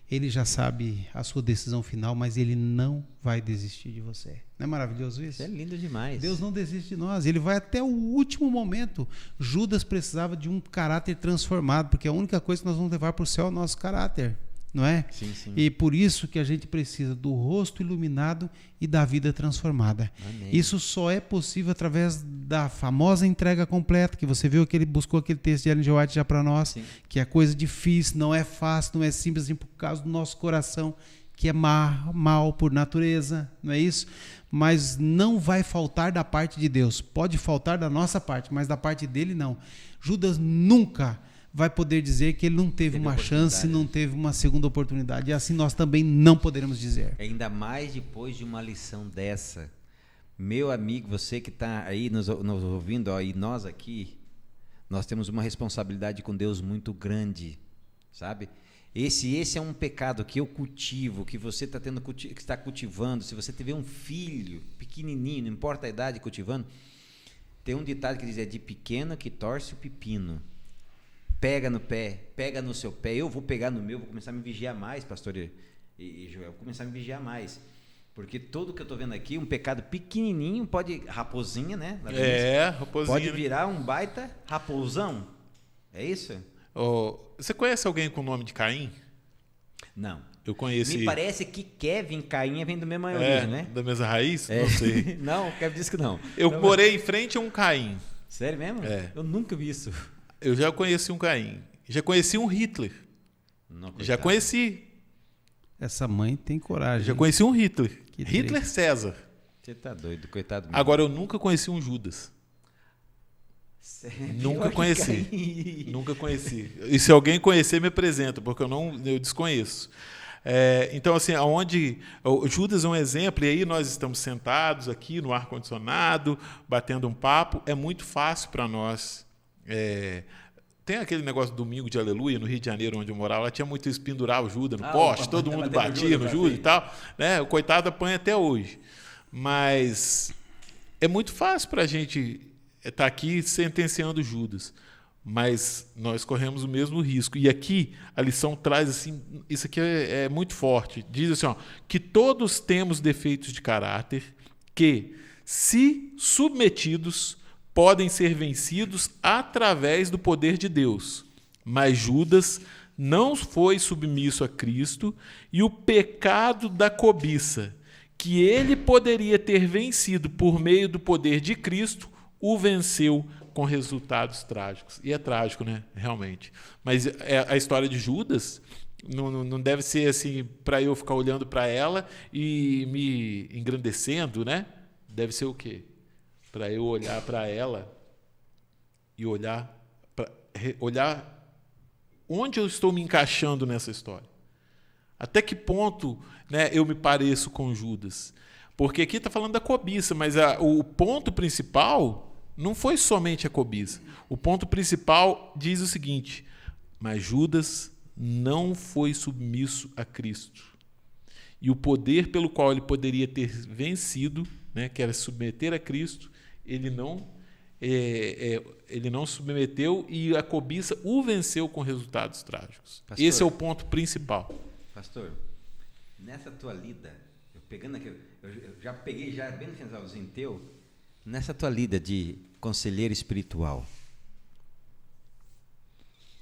Ele já sabe a sua decisão final, mas Ele não vai desistir de você. Não é maravilhoso isso? Isso é lindo demais. Deus não desiste de nós. Ele vai até o último momento. Judas precisava de um caráter transformado, porque a única coisa que nós vamos levar para o céu é o nosso caráter. Não é? Sim, sim. E por isso que a gente precisa do rosto iluminado e da vida transformada. Amém. Isso só é possível através da famosa entrega completa, que você viu que ele buscou aquele texto de Ellen G. White já para nós, sim, que é coisa difícil, não é fácil, não é simples, assim, por causa do nosso coração que é mal por natureza, não é isso? Mas não vai faltar da parte de Deus. Pode faltar da nossa parte, mas da parte dele não. Judas nunca vai poder dizer que ele não teve uma chance, não teve uma segunda oportunidade. E assim nós também não poderemos dizer. Ainda mais depois de uma lição dessa. Meu amigo, você que está aí nos ouvindo, ó, e nós aqui, nós temos uma responsabilidade com Deus muito grande, sabe? Esse é um pecado que eu cultivo, que você está cultivando. Se você tiver um filho pequenininho, não importa a idade, cultivando, tem um ditado que diz: é de pequeno que torce o pepino. Pega no pé, pega no seu pé. Eu vou pegar no meu, vou começar a me vigiar mais, pastor e Joel, vou começar a me vigiar mais. Porque tudo que eu estou vendo aqui, um pecado pequenininho, raposinha, né? Raposinha. Pode virar um baita raposão. É isso? Você conhece alguém com o nome de Caim? Não. Eu conheci. Me parece que Kevin e Caim vem da mesma origem, né? Da mesma raiz? Não sei. Não, o Kevin disse que não. Eu morei em frente a um Caim. Sério mesmo? Eu nunca vi isso. Eu já conheci um Caim. Já conheci um Hitler. Não, já conheci. Essa mãe tem coragem. Já conheci um Hitler. Que Hitler triste. César. Você tá doido, coitado mesmo. Agora, eu nunca conheci um Judas. Nunca conheci. Nunca conheci. E se alguém conhecer, me apresenta, porque eu desconheço. Então, assim, o Judas é um exemplo, e aí nós estamos sentados aqui no ar-condicionado, batendo um papo. É muito fácil para nós. Tem aquele negócio do domingo de aleluia, no Rio de Janeiro, onde eu morava, lá tinha muito isso, pendurar o Judas no poste, todo mundo batia no Judas e tal. Né? O coitado apanha até hoje. Mas é muito fácil para a gente estar aqui sentenciando Judas. Mas nós corremos o mesmo risco. E aqui a lição traz assim, isso aqui é muito forte. Diz assim, que todos temos defeitos de caráter que, se submetidos, podem ser vencidos através do poder de Deus. Mas Judas não foi submisso a Cristo, e o pecado da cobiça, que ele poderia ter vencido por meio do poder de Cristo, o venceu com resultados trágicos. E é trágico, né? Realmente. Mas a história de Judas não deve ser assim para eu ficar olhando para ela e me engrandecendo, né? Deve ser o quê? Para eu olhar para ela e olhar onde eu estou me encaixando nessa história. Até que ponto, né, eu me pareço com Judas? Porque aqui está falando da cobiça, mas o ponto principal não foi somente a cobiça. O ponto principal diz o seguinte: mas Judas não foi submisso a Cristo. E o poder pelo qual ele poderia ter vencido, né, que era se submeter a Cristo, ele não submeteu, e a cobiça o venceu com resultados trágicos. Pastor, esse é o ponto principal. Pastor, nessa tua lida, eu já peguei bem no finalzinho teu, nessa tua lida de conselheiro espiritual,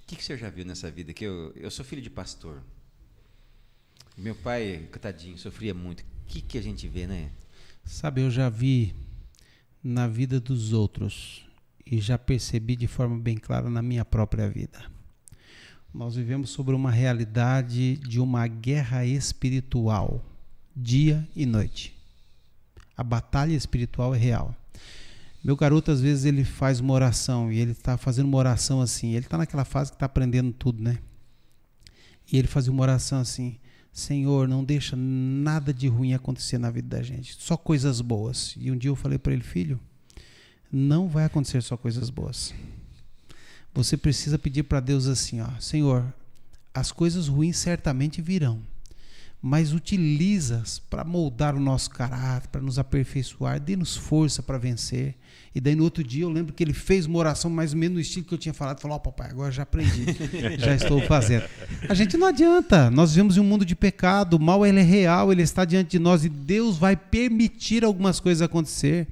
o que o senhor já viu nessa vida? Que eu sou filho de pastor. Meu pai, coitadinho, sofria muito. O que a gente vê, né? Sabe, eu já vi na vida dos outros e já percebi de forma bem clara na minha própria vida. Nós vivemos sobre uma realidade de uma guerra espiritual, dia e noite. A batalha espiritual é real. Meu garoto, às vezes, ele faz uma oração, e ele está fazendo uma oração assim, ele está naquela fase que está aprendendo tudo, né? E ele fazia uma oração assim: Senhor, não deixa nada de ruim acontecer na vida da gente, só coisas boas. E um dia eu falei para ele: filho, não vai acontecer só coisas boas. Você precisa pedir para Deus assim, Senhor, as coisas ruins certamente virão, mas utiliza-as para moldar o nosso caráter, para nos aperfeiçoar, dê-nos força para vencer. E daí no outro dia eu lembro que ele fez uma oração mais ou menos no estilo que eu tinha falado, falou: papai, agora já aprendi, já estou fazendo. A gente não adianta, nós vivemos em um mundo de pecado, o mal ele é real, ele está diante de nós, e Deus vai permitir algumas coisas acontecer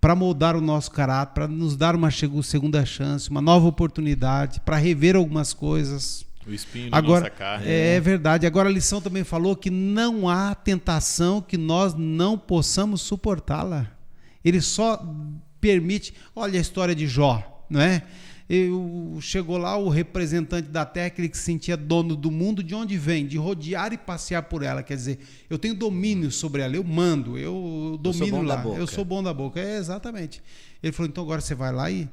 para moldar o nosso caráter, para nos dar uma segunda chance, uma nova oportunidade, para rever algumas coisas. O espinho na nossa carne. É verdade. Agora a lição também falou que não há tentação que nós não possamos suportá-la. Ele só permite. Olha a história de Jó, não é? Chegou lá o representante da terra, aquele que se sentia dono do mundo, de onde vem? De rodear e passear por ela. Quer dizer, eu tenho domínio sobre ela, eu mando, eu domino lá. Eu sou bom da boca. Exatamente. Ele falou, então agora você vai lá e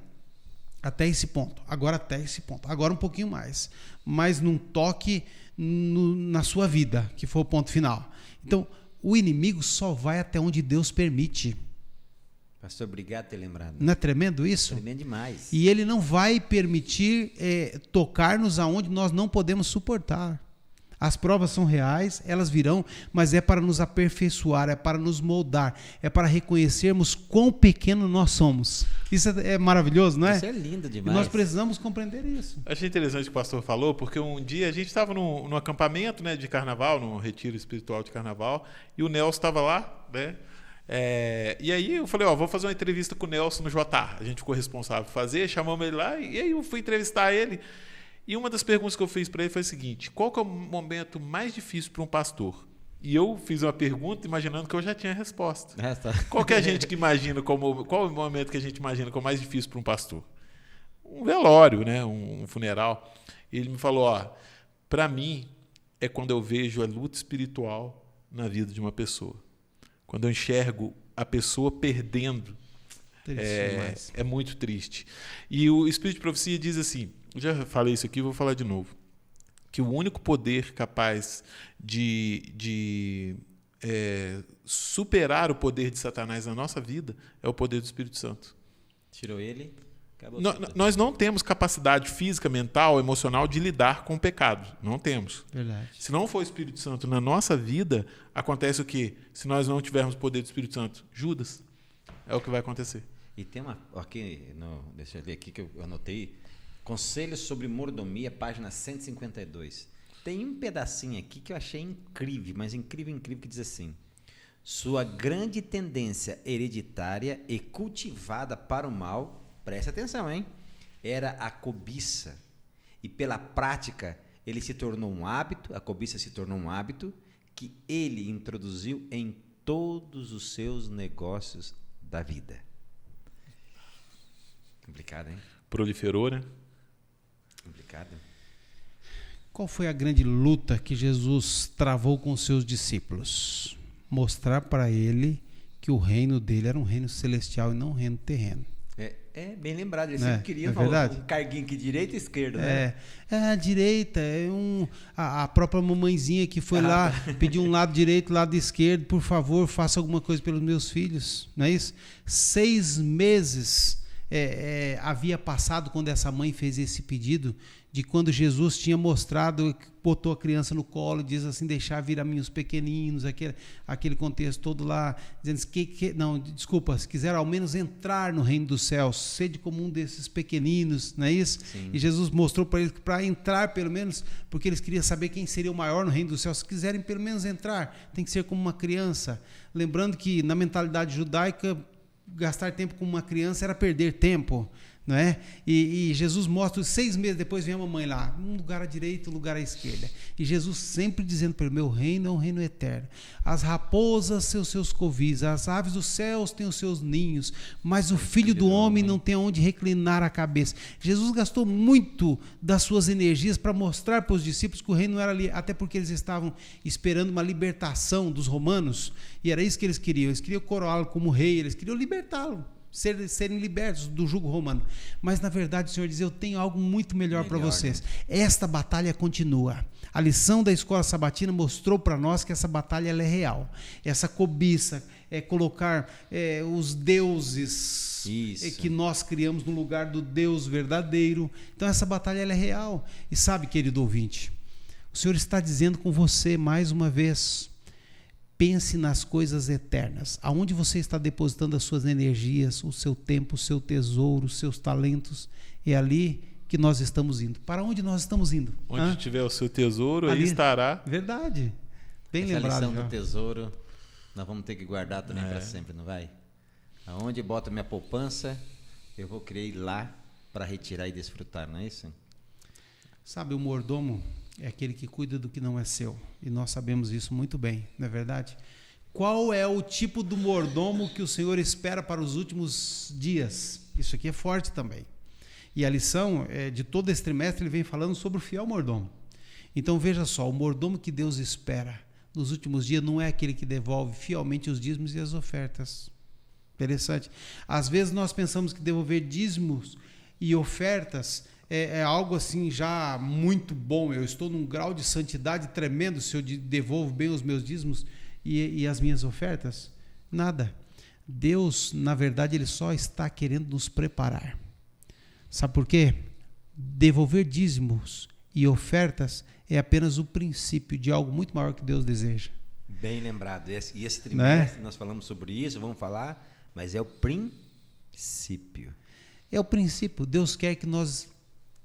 até esse ponto, agora até esse ponto, agora um pouquinho mais, mas não toque na sua vida, que foi o ponto final. Então, o inimigo só vai até onde Deus permite. Pastor, obrigado por ter lembrado. Não é tremendo isso? Tremendo demais. E ele não vai permitir tocar-nos aonde nós não podemos suportar. As provas são reais, elas virão, mas é para nos aperfeiçoar, é para nos moldar, é para reconhecermos quão pequeno nós somos. Isso é maravilhoso, não é? Isso é lindo demais. E nós precisamos compreender isso. Achei interessante o que o pastor falou, porque um dia a gente estava num acampamento, né, de carnaval, num retiro espiritual de carnaval, e o Nelson estava lá, né? E aí eu falei, vou fazer uma entrevista com o Nelson no JA. A gente ficou responsável por fazer, chamamos ele lá, e aí eu fui entrevistar ele. E uma das perguntas que eu fiz para ele foi a seguinte: qual que é o momento mais difícil para um pastor? E eu fiz uma pergunta imaginando que eu já tinha a resposta. Qual que é a gente que imagina qual é o momento que a gente imagina como mais difícil para um pastor? Um velório, né? Um funeral. E ele me falou, para mim é quando eu vejo a luta espiritual na vida de uma pessoa. Quando eu enxergo a pessoa perdendo. É muito triste. E o Espírito de Profecia diz assim, eu já falei isso aqui, vou falar de novo, que o único poder capaz de superar o poder de Satanás na nossa vida é o poder do Espírito Santo. Tirou ele, acabou. Nós não temos capacidade física, mental, emocional de lidar com o pecado. Não temos. Verdade. Se não for o Espírito Santo na nossa vida, acontece o quê? Se nós não tivermos o poder do Espírito Santo? Judas. É o que vai acontecer. E tem uma... deixa eu ver aqui que eu anotei. Conselhos sobre Mordomia, página 152. Tem um pedacinho aqui que eu achei incrível, mas incrível, que diz assim: sua grande tendência hereditária e cultivada para o mal, preste atenção, hein? Era a cobiça. E pela prática, ele se tornou um hábito, a cobiça se tornou um hábito que ele introduziu em todos os seus negócios da vida. Complicado, hein? Proliferou, né? Complicado. Qual foi a grande luta que Jesus travou com os seus discípulos? Mostrar para ele que o reino dele era um reino celestial e não um reino terreno. É bem lembrado, ele sempre queria um carguinho aqui, direita e esquerda, né? A direita, a própria mamãezinha que foi lá, pediu um lado direito, lado esquerdo, por favor, faça alguma coisa pelos meus filhos, não é isso? 6 meses havia passado quando essa mãe fez esse pedido, de quando Jesus tinha mostrado, botou a criança no colo, diz assim, deixar vir a mim os pequeninos, aquele contexto todo lá, dizendo se quiser ao menos entrar no reino dos céus, sede como um desses pequeninos, não é isso? Sim. E Jesus mostrou para eles que para entrar pelo menos, porque eles queriam saber quem seria o maior no reino dos céus, se quiserem pelo menos entrar, tem que ser como uma criança, lembrando que na mentalidade judaica, gastar tempo com uma criança era perder tempo, não é? E Jesus mostra, 6 meses depois vem a mamãe lá, um lugar à direita, um lugar à esquerda, e Jesus sempre dizendo para ele, meu reino é um reino eterno, as raposas têm os seus covis, as aves dos céus têm os seus ninhos, mas o filho do homem não tem onde reclinar a cabeça. Jesus gastou muito das suas energias para mostrar para os discípulos que o reino não era ali, até porque eles estavam esperando uma libertação dos romanos, e era isso que eles queriam coroá-lo como rei, eles queriam libertá-lo, serem libertos do jugo romano. Mas na verdade o Senhor diz, eu tenho algo muito melhor para vocês, né? Esta batalha continua. A lição da escola sabatina mostrou para nós que essa batalha ela é real. Essa cobiça é colocar os deuses que nós criamos no lugar do Deus verdadeiro. Então essa batalha ela é real. E sabe, querido ouvinte, o Senhor está dizendo com você mais uma vez, pense nas coisas eternas. Aonde você está depositando as suas energias, o seu tempo, o seu tesouro, os seus talentos, é ali que nós estamos indo. Para onde nós estamos indo? Onde tiver o seu tesouro, ali estará. Verdade. Bem lembrado. Essa lição do tesouro, nós vamos ter que guardar também para sempre, não vai? Aonde bota minha poupança, eu vou querer ir lá para retirar e desfrutar, não é isso? Sabe, o mordomo é aquele que cuida do que não é seu. E nós sabemos isso muito bem, não é verdade? Qual é o tipo do mordomo que o Senhor espera para os últimos dias? Isso aqui é forte também. E a lição de todo esse trimestre, ele vem falando sobre o fiel mordomo. Então veja só, o mordomo que Deus espera nos últimos dias não é aquele que devolve fielmente os dízimos e as ofertas. Interessante. Às vezes nós pensamos que devolver dízimos e ofertas é algo assim já muito bom. Eu estou num grau de santidade tremendo se eu devolvo bem os meus dízimos e as minhas ofertas. Nada. Deus, na verdade, ele só está querendo nos preparar. Sabe por quê? Devolver dízimos e ofertas é apenas o princípio de algo muito maior que Deus deseja. Bem lembrado. E esse trimestre nós falamos sobre isso, vamos falar, mas é o princípio. É o princípio. Deus quer que nós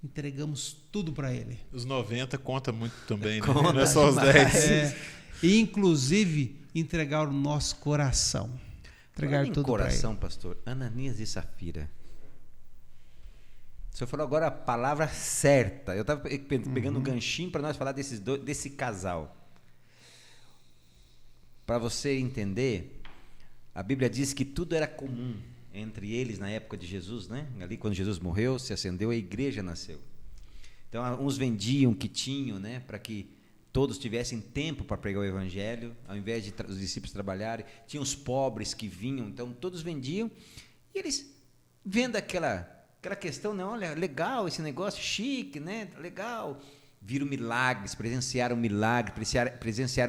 entregamos tudo para Ele. Os 90 conta muito também, né? Conta Não é só os 10. E inclusive entregar o nosso coração. Entregar tudo para Ele. Coração, pastor. Ananias e Safira. O senhor falou agora a palavra certa. Eu estava pegando um ganchinho para nós falar desse casal. Para você entender, a Bíblia diz que tudo era comum entre eles na época de Jesus, né? Ali quando Jesus morreu, se acendeu, a igreja nasceu. Então, uns vendiam o que tinham, né? Para que todos tivessem tempo para pregar o evangelho, ao invés de os discípulos trabalharem. Tinha os pobres que vinham, então todos vendiam. E eles, vendo aquela questão, né? Olha, legal esse negócio, chique, né? Legal. Viram milagres, presenciaram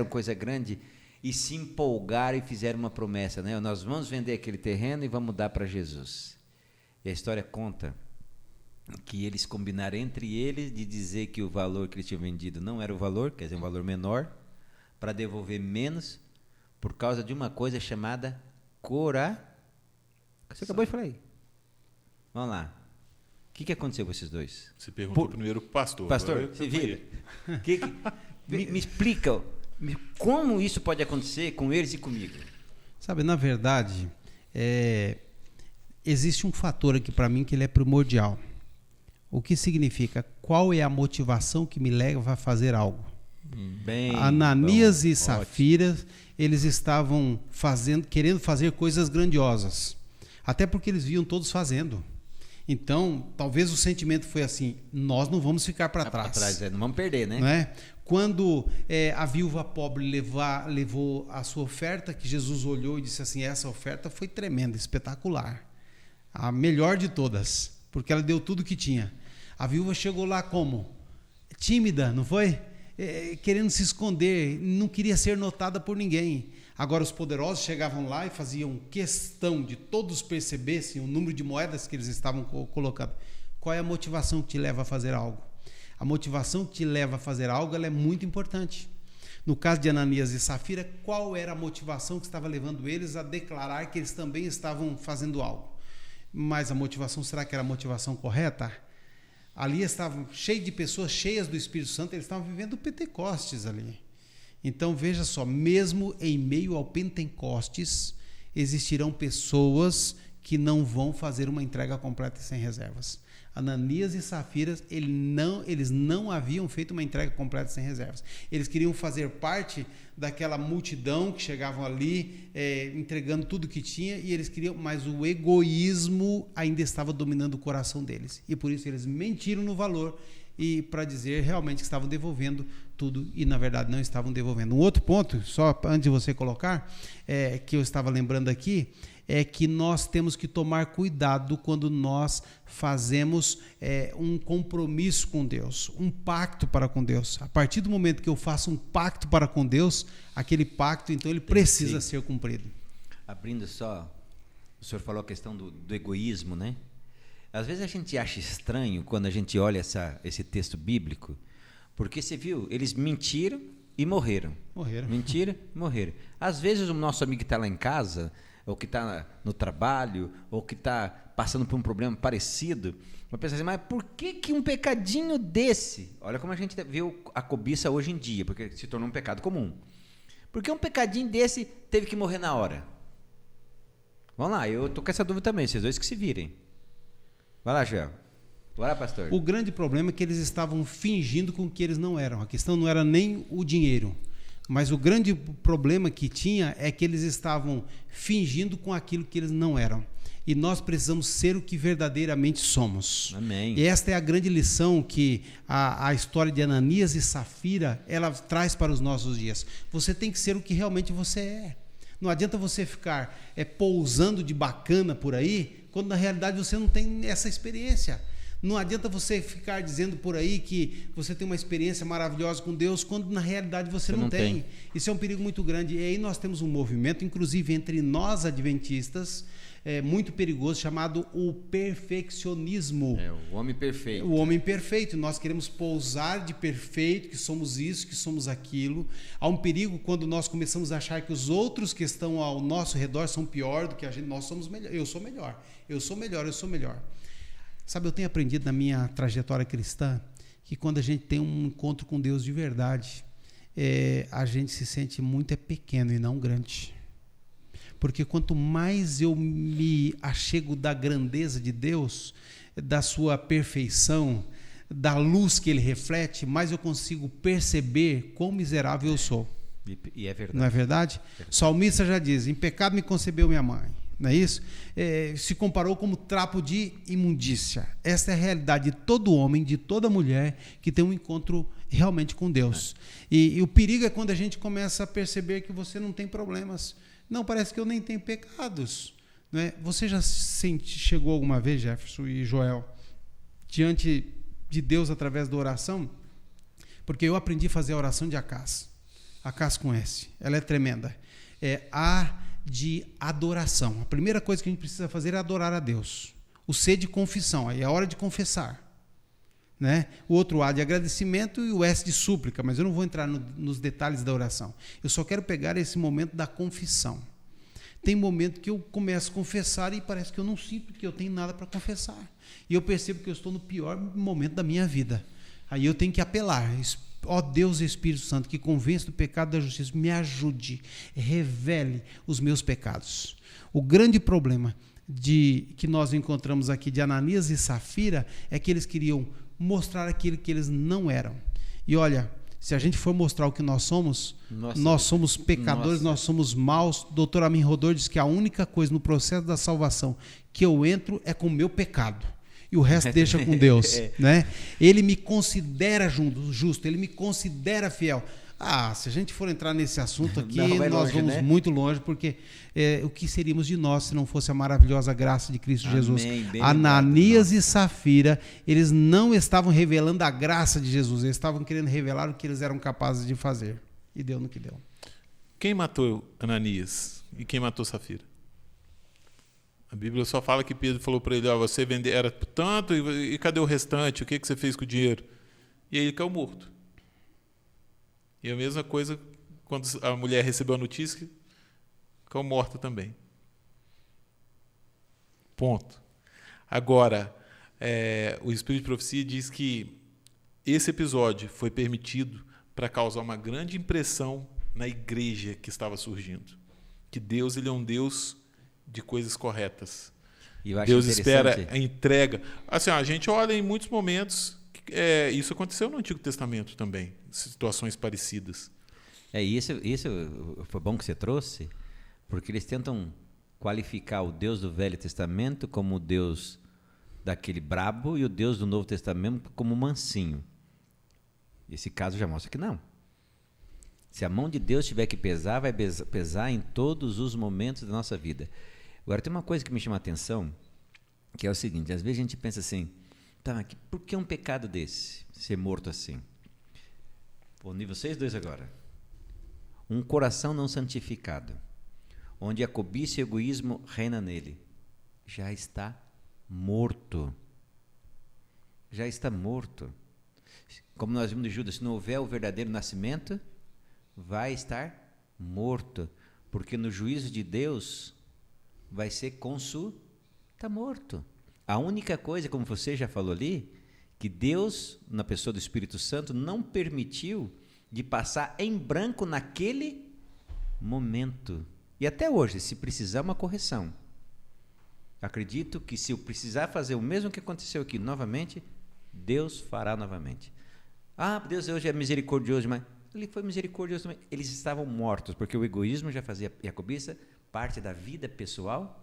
coisa grande e se empolgaram e fizeram uma promessa, né? Nós vamos vender aquele terreno e vamos dar para Jesus. E a história conta que eles combinaram entre eles de dizer que o valor que eles tinham vendido não era o valor, quer dizer, um valor menor, para devolver menos, por causa de uma coisa chamada Você acabou de falar aí. Vamos lá. O que aconteceu com esses dois? Você perguntou primeiro para o pastor. Pastor, se vira. Me explica como isso pode acontecer com eles e comigo. Sabe, na verdade, existe um fator aqui para mim que ele é primordial. O que significa? Qual é a motivação que me leva a fazer algo? Ananias e Safira, eles estavam querendo fazer coisas grandiosas. Até porque eles viam todos fazendo. Então, talvez o sentimento foi assim: nós não vamos ficar para trás. Não vamos perder, né? Não é? Quando a viúva pobre levou a sua oferta, que Jesus olhou e disse assim: essa oferta foi tremenda, espetacular. A melhor de todas, porque ela deu tudo o que tinha. A viúva chegou lá como? Tímida, não foi? Querendo se esconder, não queria ser notada por ninguém. Agora os poderosos chegavam lá e faziam questão de todos percebessem o número de moedas que eles estavam colocando. Qual é a motivação que te leva a fazer algo? A motivação que te leva a fazer algo, ela é muito importante. No caso de Ananias e Safira, qual era a motivação que estava levando eles a declarar que eles também estavam fazendo algo? Mas a motivação, será que era a motivação correta? Ali estavam cheios de pessoas cheias do Espírito Santo, eles estavam vivendo o Pentecostes ali. Então veja só, mesmo em meio ao Pentecostes, existirão pessoas que não vão fazer uma entrega completa e sem reservas. Ananias e Safira, eles não haviam feito uma entrega completa e sem reservas. Eles queriam fazer parte daquela multidão que chegavam ali, entregando tudo que tinha, e eles queriam, mas o egoísmo ainda estava dominando o coração deles. E por isso eles mentiram no valor e para dizer realmente que estavam devolvendo tudo e na verdade não estavam devolvendo. Um outro ponto, só antes de você colocar, que eu estava lembrando aqui, é que nós temos que tomar cuidado quando nós fazemos um compromisso com Deus, um pacto para com Deus. A partir do momento que eu faço um pacto para com Deus, aquele pacto, então, ele precisa ser cumprido. Abrindo só, o senhor falou a questão do egoísmo, né? Às vezes a gente acha estranho quando a gente olha esse texto bíblico, porque você viu, eles mentiram e morreram. Mentiram e morreram. Às vezes o nosso amigo que está lá em casa, ou que está no trabalho, ou que está passando por um problema parecido, vai pensar assim, mas por que um pecadinho desse? Olha como a gente vê a cobiça hoje em dia, porque se tornou um pecado comum. Por que um pecadinho desse teve que morrer na hora? Vamos lá, eu estou com essa dúvida também, vocês dois que se virem. Vai lá, Joel. Vai lá, pastor. O grande problema é que eles estavam fingindo com que eles não eram. A questão não era nem o dinheiro. Mas o grande problema que tinha é que eles estavam fingindo com aquilo que eles não eram. E nós precisamos ser o que verdadeiramente somos. Amém. E esta é a grande lição que a história de Ananias e Safira, ela traz para os nossos dias. Você tem que ser o que realmente você é. Não adianta você ficar pousando de bacana por aí, quando na realidade você não tem essa experiência. Não adianta você ficar dizendo por aí que você tem uma experiência maravilhosa com Deus, quando na realidade você não tem. Isso é um perigo muito grande. E aí nós temos um movimento, inclusive entre nós adventistas, muito perigoso, chamado o perfeccionismo. O homem perfeito. O homem perfeito. Nós queremos pousar de perfeito, que somos isso, que somos aquilo. Há um perigo quando nós começamos a achar que os outros que estão ao nosso redor são pior do que a gente. Nós somos melhor. Eu sou melhor. Eu sou melhor. Eu sou melhor. Sabe, eu tenho aprendido na minha trajetória cristã que quando a gente tem um encontro com Deus de verdade, a gente se sente muito pequeno e não grande. Porque quanto mais eu me achego da grandeza de Deus, da sua perfeição, da luz que Ele reflete, mais eu consigo perceber quão miserável eu sou. E é verdade. Não é verdade? O salmista já diz, em pecado me concebeu minha mãe. Não é isso? Se comparou como trapo de imundícia. Essa é a realidade de todo homem, de toda mulher que tem um encontro realmente com Deus. E o perigo é quando a gente começa a perceber que você não tem problemas. Não, parece que eu nem tenho pecados. Não é? Você já chegou alguma vez, Jefferson e Joel, diante de Deus através da oração? Porque eu aprendi a fazer a oração de Acás. Acás com S. Ela é tremenda. De adoração. A primeira coisa que a gente precisa fazer é adorar a Deus. O C de confissão, aí é a hora de confessar. Né? O outro A de agradecimento e o S de súplica, mas eu não vou entrar nos detalhes da oração. Eu só quero pegar esse momento da confissão. Tem momento que eu começo a confessar e parece que eu não sinto que eu tenho nada para confessar. E eu percebo que eu estou no pior momento da minha vida. Aí eu tenho que apelar. Ó Deus e Espírito Santo, que convence do pecado e da justiça, me ajude, revele os meus pecados. O grande problema que nós encontramos aqui de Ananias e Safira é que eles queriam mostrar aquilo que eles não eram. E olha, se a gente for mostrar o que nós somos, nós somos pecadores, nós somos maus. Doutor Amin Rodor diz que a única coisa no processo da salvação que eu entro é com o meu pecado. E o resto deixa com Deus. Né? Ele me considera justo, Ele me considera fiel. Se a gente for entrar nesse assunto aqui, nós vamos muito longe, porque o que seríamos de nós se não fosse a maravilhosa graça de Cristo Jesus? Ananias e Safira, eles não estavam revelando a graça de Jesus, eles estavam querendo revelar o que eles eram capazes de fazer. E deu no que deu. Quem matou Ananias e quem matou Safira? A Bíblia só fala que Pedro falou para ele, você era tanto e cadê o restante? O que você fez com o dinheiro? E aí ele caiu morto. E a mesma coisa quando a mulher recebeu a notícia, caiu morta também. Ponto. Agora, o Espírito de Profecia diz que esse episódio foi permitido para causar uma grande impressão na igreja que estava surgindo. Que Deus ele é um Deus de coisas corretas. Deus espera a entrega. Assim, a gente olha em muitos momentos, isso aconteceu no Antigo Testamento também, situações parecidas. Isso foi bom que você trouxe, porque eles tentam qualificar o Deus do Velho Testamento como o Deus daquele brabo e o Deus do Novo Testamento como mansinho. Esse caso já mostra que não. Se a mão de Deus tiver que pesar, vai pesar em todos os momentos da nossa vida. Agora, tem uma coisa que me chama a atenção, que é o seguinte, às vezes a gente pensa assim, por que um pecado desse, ser morto assim? Vou unir vocês dois agora. Um coração não santificado, onde a cobiça e o egoísmo reina nele, já está morto. Já está morto. Como nós vimos de Judas, se não houver o verdadeiro nascimento, vai estar morto, porque no juízo de Deus vai ser está morto. A única coisa, como você já falou ali, que Deus, na pessoa do Espírito Santo, não permitiu de passar em branco naquele momento. E até hoje, se precisar uma correção, acredito que se eu precisar fazer o mesmo que aconteceu aqui novamente, Deus fará novamente. Deus hoje é misericordioso, mas Ele foi misericordioso também. Eles estavam mortos, porque o egoísmo já fazia, e a cobiça, parte da vida pessoal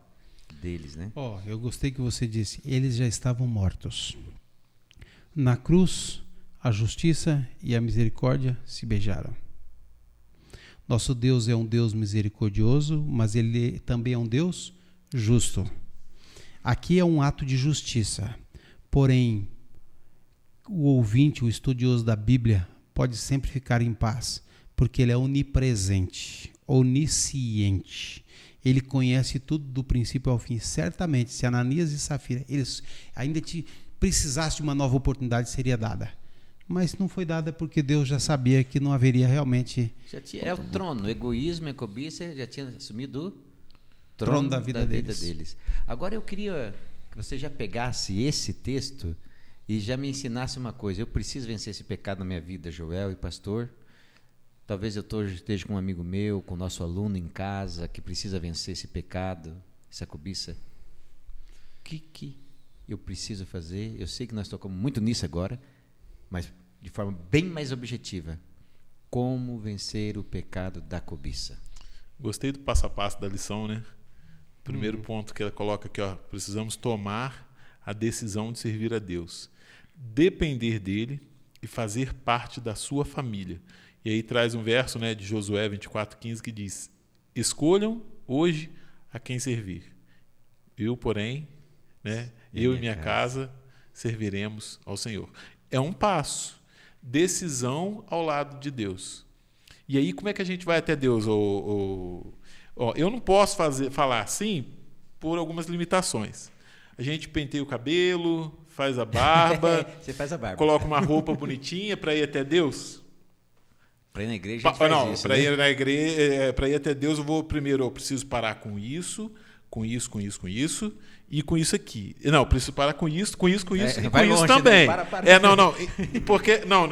deles, né? Eu gostei que você disse, eles já estavam mortos. Na cruz, a justiça e a misericórdia se beijaram. Nosso Deus é um Deus misericordioso, mas Ele também é um Deus justo. Aqui é um ato de justiça, porém, o ouvinte, o estudioso da Bíblia, pode sempre ficar em paz, porque Ele é onipresente, onisciente. Ele conhece tudo do princípio ao fim. Certamente, se Ananias e Safira eles ainda precisassem de uma nova oportunidade, seria dada. Mas não foi dada porque Deus já sabia que não haveria realmente... É o trono, egoísmo e cobiça já tinha assumido o trono da vida deles. Agora eu queria que você já pegasse esse texto e já me ensinasse uma coisa. Eu preciso vencer esse pecado na minha vida, Joel e pastor. Talvez eu esteja com um amigo meu, com o nosso aluno em casa, que precisa vencer esse pecado, essa cobiça. O que eu preciso fazer? Eu sei que nós tocamos muito nisso agora, mas de forma bem mais objetiva. Como vencer o pecado da cobiça? Gostei do passo a passo da lição, né? Primeiro ponto que ela coloca aqui, precisamos tomar a decisão de servir a Deus, depender dele e fazer parte da sua família. E aí traz um verso, né, de Josué 24:15 que diz: escolham hoje a quem servir. Eu, porém, né, eu e minha casa serviremos ao Senhor. É um passo, decisão ao lado de Deus. E aí como é que a gente vai até Deus? Eu não posso falar assim por algumas limitações. A gente penteia o cabelo, faz a barba, você faz a barba, coloca uma roupa bonitinha para ir até Deus. Para ir na igreja a gente faz isso, para né? ir na igreja, para ir até Deus, eu preciso parar com isso e com isso aqui. Não, preciso parar com isso e com isso também.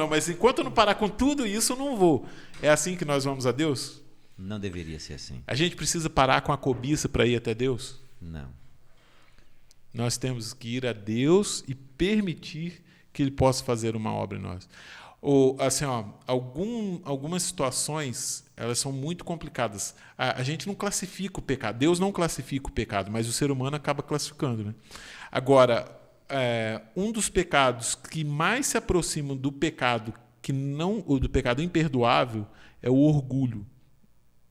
Mas enquanto eu não parar com tudo isso, eu não vou. É assim que nós vamos a Deus? Não deveria ser assim. A gente precisa parar com a cobiça para ir até Deus? Não. Nós temos que ir a Deus e permitir que Ele possa fazer uma obra em nós. Algumas situações, elas são muito complicadas. A gente não classifica o pecado. Deus não classifica o pecado, mas o ser humano acaba classificando, né? Agora, um dos pecados que mais se aproximam do pecado do pecado imperdoável é o orgulho,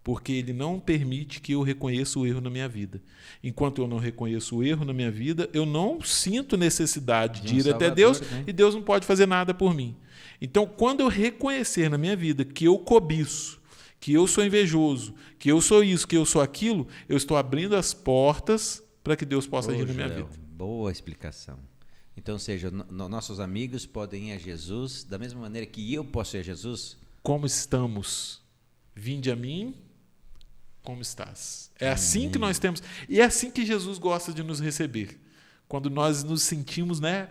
porque ele não permite que eu reconheça o erro na minha vida. Enquanto eu não reconheço o erro na minha vida, eu não sinto necessidade de ir até Deus, né? E Deus não pode fazer nada por mim. Então, quando eu reconhecer na minha vida que eu cobiço, que eu sou invejoso, que eu sou isso, que eu sou aquilo, eu estou abrindo as portas para que Deus possa agir na minha vida. Boa explicação. Então, ou seja, nossos amigos podem ir a Jesus da mesma maneira que eu posso ir a Jesus? Como estamos? Vinde a mim, como estás? É assim que nós temos. E é assim que Jesus gosta de nos receber. Quando nós nos sentimos, né,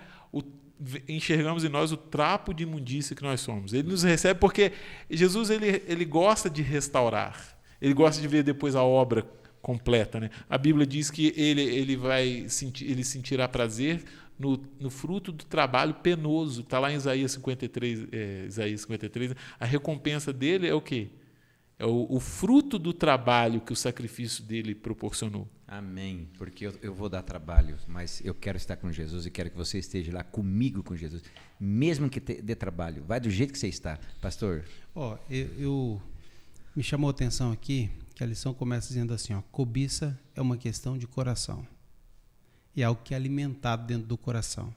enxergamos em nós o trapo de imundícia que nós somos. Ele nos recebe porque Jesus ele gosta de restaurar. Ele gosta de ver depois a obra completa, né? A Bíblia diz que ele sentirá prazer no fruto do trabalho penoso. Está lá em Isaías 53. A recompensa dele é o quê? É o fruto do trabalho que o sacrifício dele proporcionou. Amém. Porque eu vou dar trabalho, mas eu quero estar com Jesus e quero que você esteja lá comigo com Jesus. Mesmo que dê trabalho. Vai do jeito que você está. Pastor? Me chamou a atenção aqui que a lição começa dizendo assim, cobiça é uma questão de coração. É algo que é alimentado dentro do coração.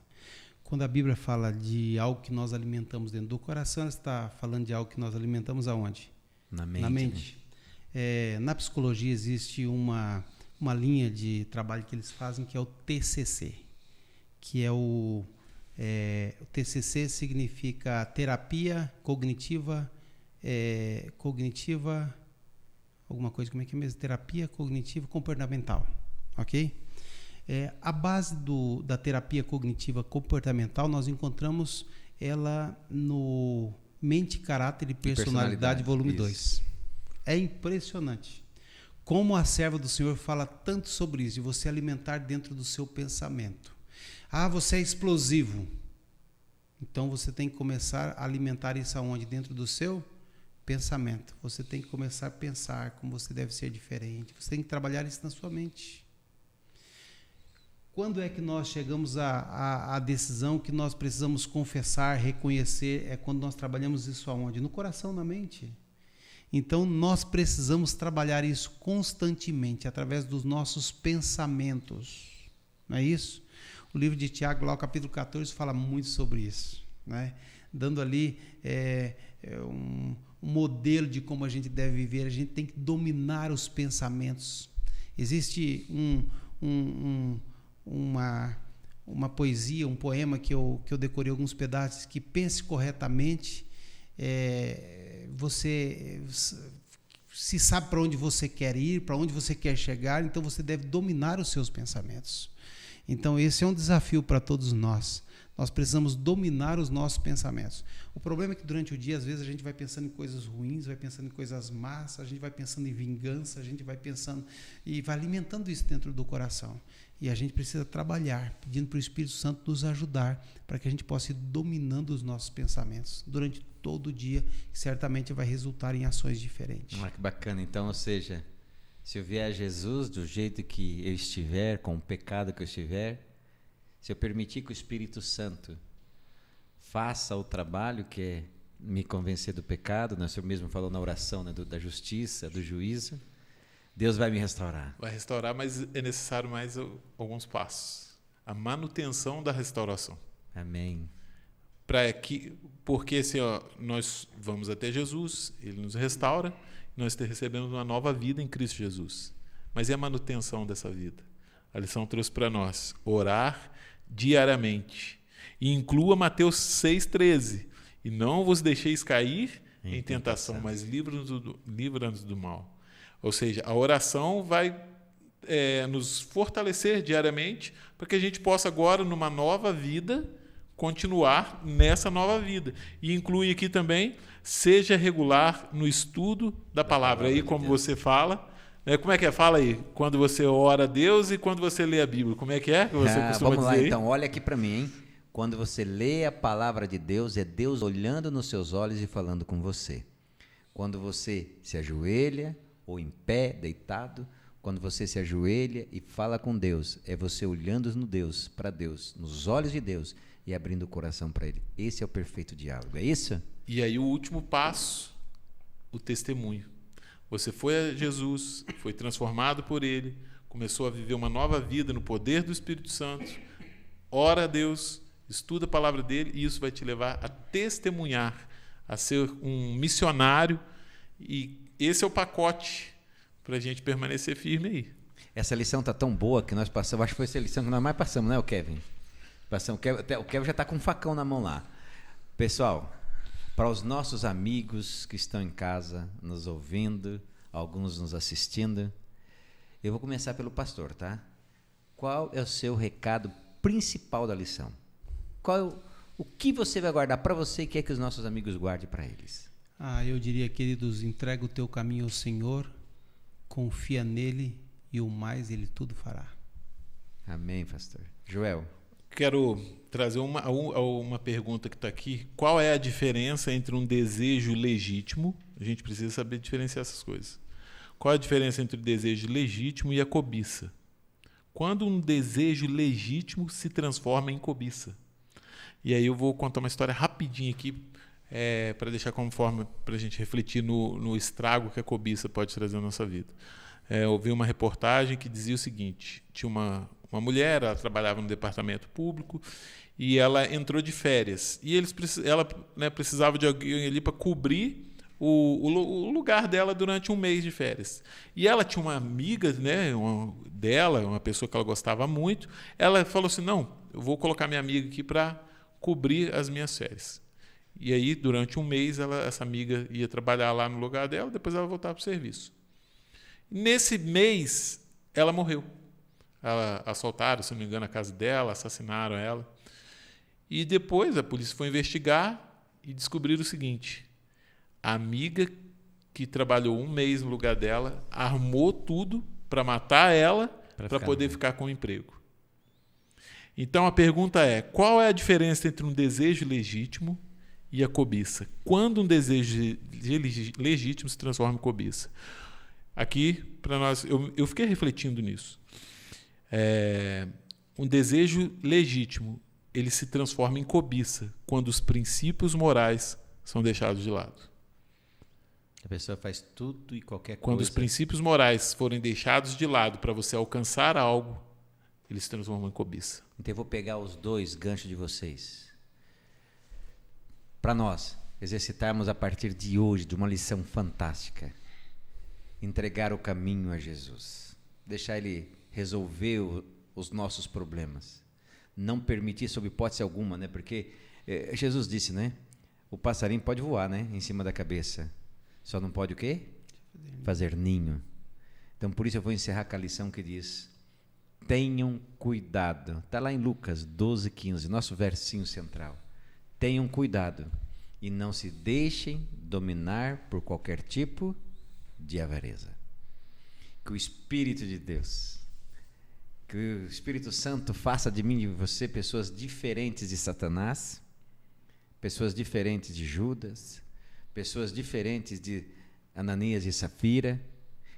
Quando a Bíblia fala de algo que nós alimentamos dentro do coração, ela está falando de algo que nós alimentamos aonde? Na mente. Né? Na psicologia existe uma linha de trabalho que eles fazem que é o TCC, que é o TCC significa terapia cognitiva, alguma coisa, como é que é mesmo? Terapia cognitiva comportamental, ok? A base da terapia cognitiva comportamental, nós encontramos ela no Mente, Caráter e Personalidade, volume 2. É impressionante como a serva do Senhor fala tanto sobre isso, de você alimentar dentro do seu pensamento. Você é explosivo. Então você tem que começar a alimentar isso aonde? Dentro do seu pensamento. Você tem que começar a pensar como você deve ser diferente. Você tem que trabalhar isso na sua mente. quando é que nós chegamos à decisão que nós precisamos confessar, reconhecer? É quando nós trabalhamos isso aonde? No coração, na mente. Então, nós precisamos trabalhar isso constantemente, através dos nossos pensamentos. Não é isso? O livro de Tiago, lá o capítulo 14, fala muito sobre isso, né? Dando ali um modelo de como a gente deve viver. A gente tem que dominar os pensamentos. Existe uma poesia, um poema que eu decorei alguns pedaços, que pense corretamente, você se sabe para onde você quer ir, para onde você quer chegar, então você deve dominar os seus pensamentos. Então esse é um desafio para todos nós. Nós precisamos dominar os nossos pensamentos. O problema é que durante o dia, às vezes, a gente vai pensando em coisas ruins, vai pensando em coisas más, a gente vai pensando em vingança, a gente vai pensando e vai alimentando isso dentro do coração. E a gente precisa trabalhar, pedindo para o Espírito Santo nos ajudar, para que a gente possa ir dominando os nossos pensamentos durante todo o dia, que certamente vai resultar em ações diferentes. Que bacana. Então, ou seja, se eu vier a Jesus do jeito que eu estiver, com o pecado que eu estiver, se eu permitir que o Espírito Santo faça o trabalho que é me convencer do pecado, né? O senhor mesmo falou na oração, né? Da justiça, do juízo, Deus vai me restaurar. Vai restaurar, mas é necessário mais alguns passos. A manutenção da restauração. Amém. Porque assim, nós vamos até Jesus, Ele nos restaura, nós recebemos uma nova vida em Cristo Jesus. Mas é a manutenção dessa vida. A lição trouxe para nós orar diariamente. E inclua Mateus 6,13. E não vos deixeis cair em tentação, mas livra-nos do mal. Ou seja, a oração vai nos fortalecer diariamente para que a gente possa agora, numa nova vida, continuar nessa nova vida. E inclui aqui também, seja regular no estudo da palavra. Aí, como você fala... Como é que é? Fala aí. Quando você ora a Deus e quando você lê a Bíblia. Como é que é? Que você costuma vamos lá, dizer então. Olha aqui para mim, hein? Quando você lê a palavra de Deus, é Deus olhando nos seus olhos e falando com você. Quando você se ajoelha, ou em pé, deitado, quando você se ajoelha e fala com Deus, é você olhando no Deus, para Deus, nos olhos de Deus e abrindo o coração para Ele. Esse é o perfeito diálogo, é isso? E aí o último passo, o testemunho. Você foi a Jesus, foi transformado por Ele, começou a viver uma nova vida no poder do Espírito Santo, ora a Deus, estuda a palavra dEle, e isso vai te levar a testemunhar, a ser um missionário, e esse é o pacote para a gente permanecer firme aí. Essa lição está tão boa que nós passamos, acho que foi essa lição que nós mais passamos, né, o Kevin? O Kevin já está com um facão na mão lá. Pessoal, para os nossos amigos que estão em casa, nos ouvindo, alguns nos assistindo, eu vou começar pelo pastor, tá? Qual é o seu recado principal da lição? O que você vai guardar para você e quer que os nossos amigos guardem para eles? Eu diria, queridos, entrega o teu caminho ao Senhor, confia nele e o mais Ele tudo fará. Amém, pastor. Joel. Quero trazer uma pergunta que está aqui. Qual é a diferença entre um desejo legítimo? A gente precisa saber diferenciar essas coisas. Qual é a diferença entre o desejo legítimo e a cobiça? Quando um desejo legítimo se transforma em cobiça. E aí eu vou contar uma história rapidinho aqui, para deixar como forma para a gente refletir no estrago que a cobiça pode trazer na nossa vida. Eu vi uma reportagem que dizia o seguinte: tinha uma mulher, ela trabalhava no departamento público e ela entrou de férias. E ela precisava de alguém ali para cobrir o lugar dela durante um mês de férias. E ela tinha uma amiga, né, uma pessoa que ela gostava muito. Ela falou assim: não, eu vou colocar minha amiga aqui para cobrir as minhas férias. E aí, durante um mês, essa amiga ia trabalhar lá no lugar dela, depois ela voltava para o serviço. Nesse mês, ela morreu. Assaltaram, se não me engano, a casa dela, assassinaram ela. E depois a polícia foi investigar e descobriram o seguinte: a amiga que trabalhou um mês no lugar dela armou tudo para matar ela para poder ficar com o emprego. Então a pergunta é: qual é a diferença entre um desejo legítimo e a cobiça? Quando um desejo legítimo se transforma em cobiça? Aqui, para nós, eu fiquei refletindo nisso. um desejo legítimo, ele se transforma em cobiça quando os princípios morais são deixados de lado. A pessoa faz tudo e qualquer Quando coisa. os princípios morais forem deixados de lado para você alcançar algo, eles se transformam em cobiça. Então eu vou pegar os dois ganchos de vocês. Para nós exercitarmos a partir de hoje de uma lição fantástica. Entregar o caminho a Jesus. Deixar Ele resolver os nossos problemas. Não permitir, sob hipótese alguma, né? Porque Jesus disse, né? O passarinho pode voar, né? Em cima da cabeça. Só não pode o quê? Fazer ninho. Então, por isso eu vou encerrar com a lição que diz: tenham cuidado. Está lá em Lucas 12:15, nosso versinho central. Tenham cuidado e não se deixem dominar por qualquer tipo de avareza. Que o Espírito de Deus, que o Espírito Santo faça de mim e de você pessoas diferentes de Satanás, pessoas diferentes de Judas, pessoas diferentes de Ananias e Safira,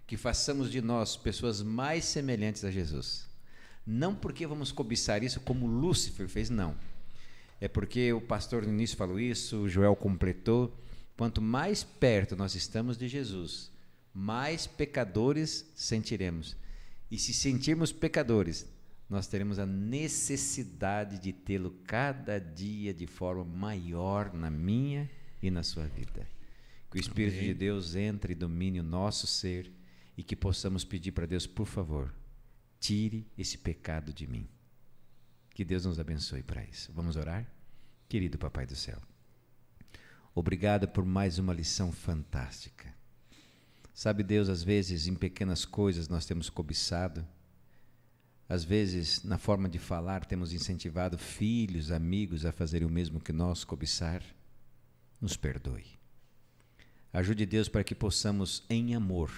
que façamos de nós pessoas mais semelhantes a Jesus. Não porque vamos cobiçar isso como Lúcifer fez, não. É porque o pastor no início falou isso, o Joel completou. Quanto mais perto nós estamos de Jesus, mais pecadores sentiremos. E se sentirmos pecadores, nós teremos a necessidade de tê-lo cada dia de forma maior na minha e na sua vida. Que o Espírito de Deus entre e domine o nosso ser e que possamos pedir para Deus, por favor, tire esse pecado de mim. Que Deus nos abençoe para isso. Vamos orar? Querido Papai do Céu, obrigado por mais uma lição fantástica. Sabe, Deus, às vezes em pequenas coisas nós temos cobiçado, às vezes na forma de falar temos incentivado filhos, amigos a fazerem o mesmo que nós, cobiçar. Nos perdoe. Ajude, Deus, para que possamos, em amor,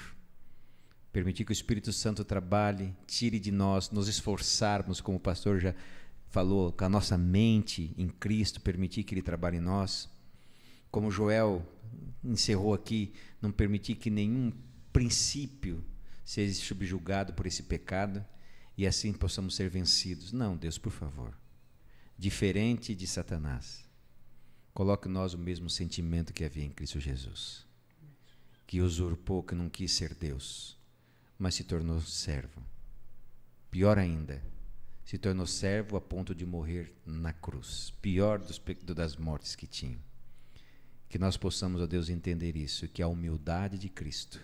permitir que o Espírito Santo trabalhe, tire de nós, nos esforçarmos, como o pastor já falou, com a nossa mente em Cristo, permitir que Ele trabalhe em nós. Como Joel encerrou aqui, não permitir que nenhum princípio seja subjugado por esse pecado e assim possamos ser vencidos. Não, Deus, por favor. Diferente de Satanás, coloque em nós o mesmo sentimento que havia em Cristo Jesus, que usurpou, que não quis ser Deus, mas se tornou servo. Pior ainda, se tornou servo a ponto de morrer na cruz. Pior das mortes que tinha. Que nós possamos, ó Deus, entender isso, que a humildade de Cristo,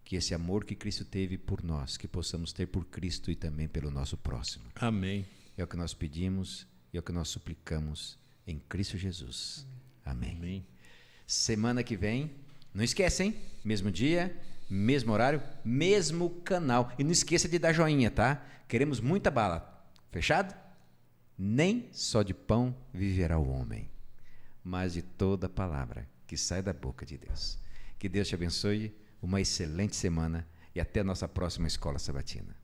que esse amor que Cristo teve por nós, que possamos ter por Cristo e também pelo nosso próximo. Amém. É o que nós pedimos e é o que nós suplicamos em Cristo Jesus. Amém. Amém. Semana que vem, não esquece, hein? Mesmo dia, mesmo horário, mesmo canal. E não esqueça de dar joinha, tá? Queremos muita bala. Fechado? Nem só de pão viverá o homem, mas de toda palavra que sai da boca de Deus. Que Deus te abençoe, uma excelente semana e até a nossa próxima Escola Sabatina.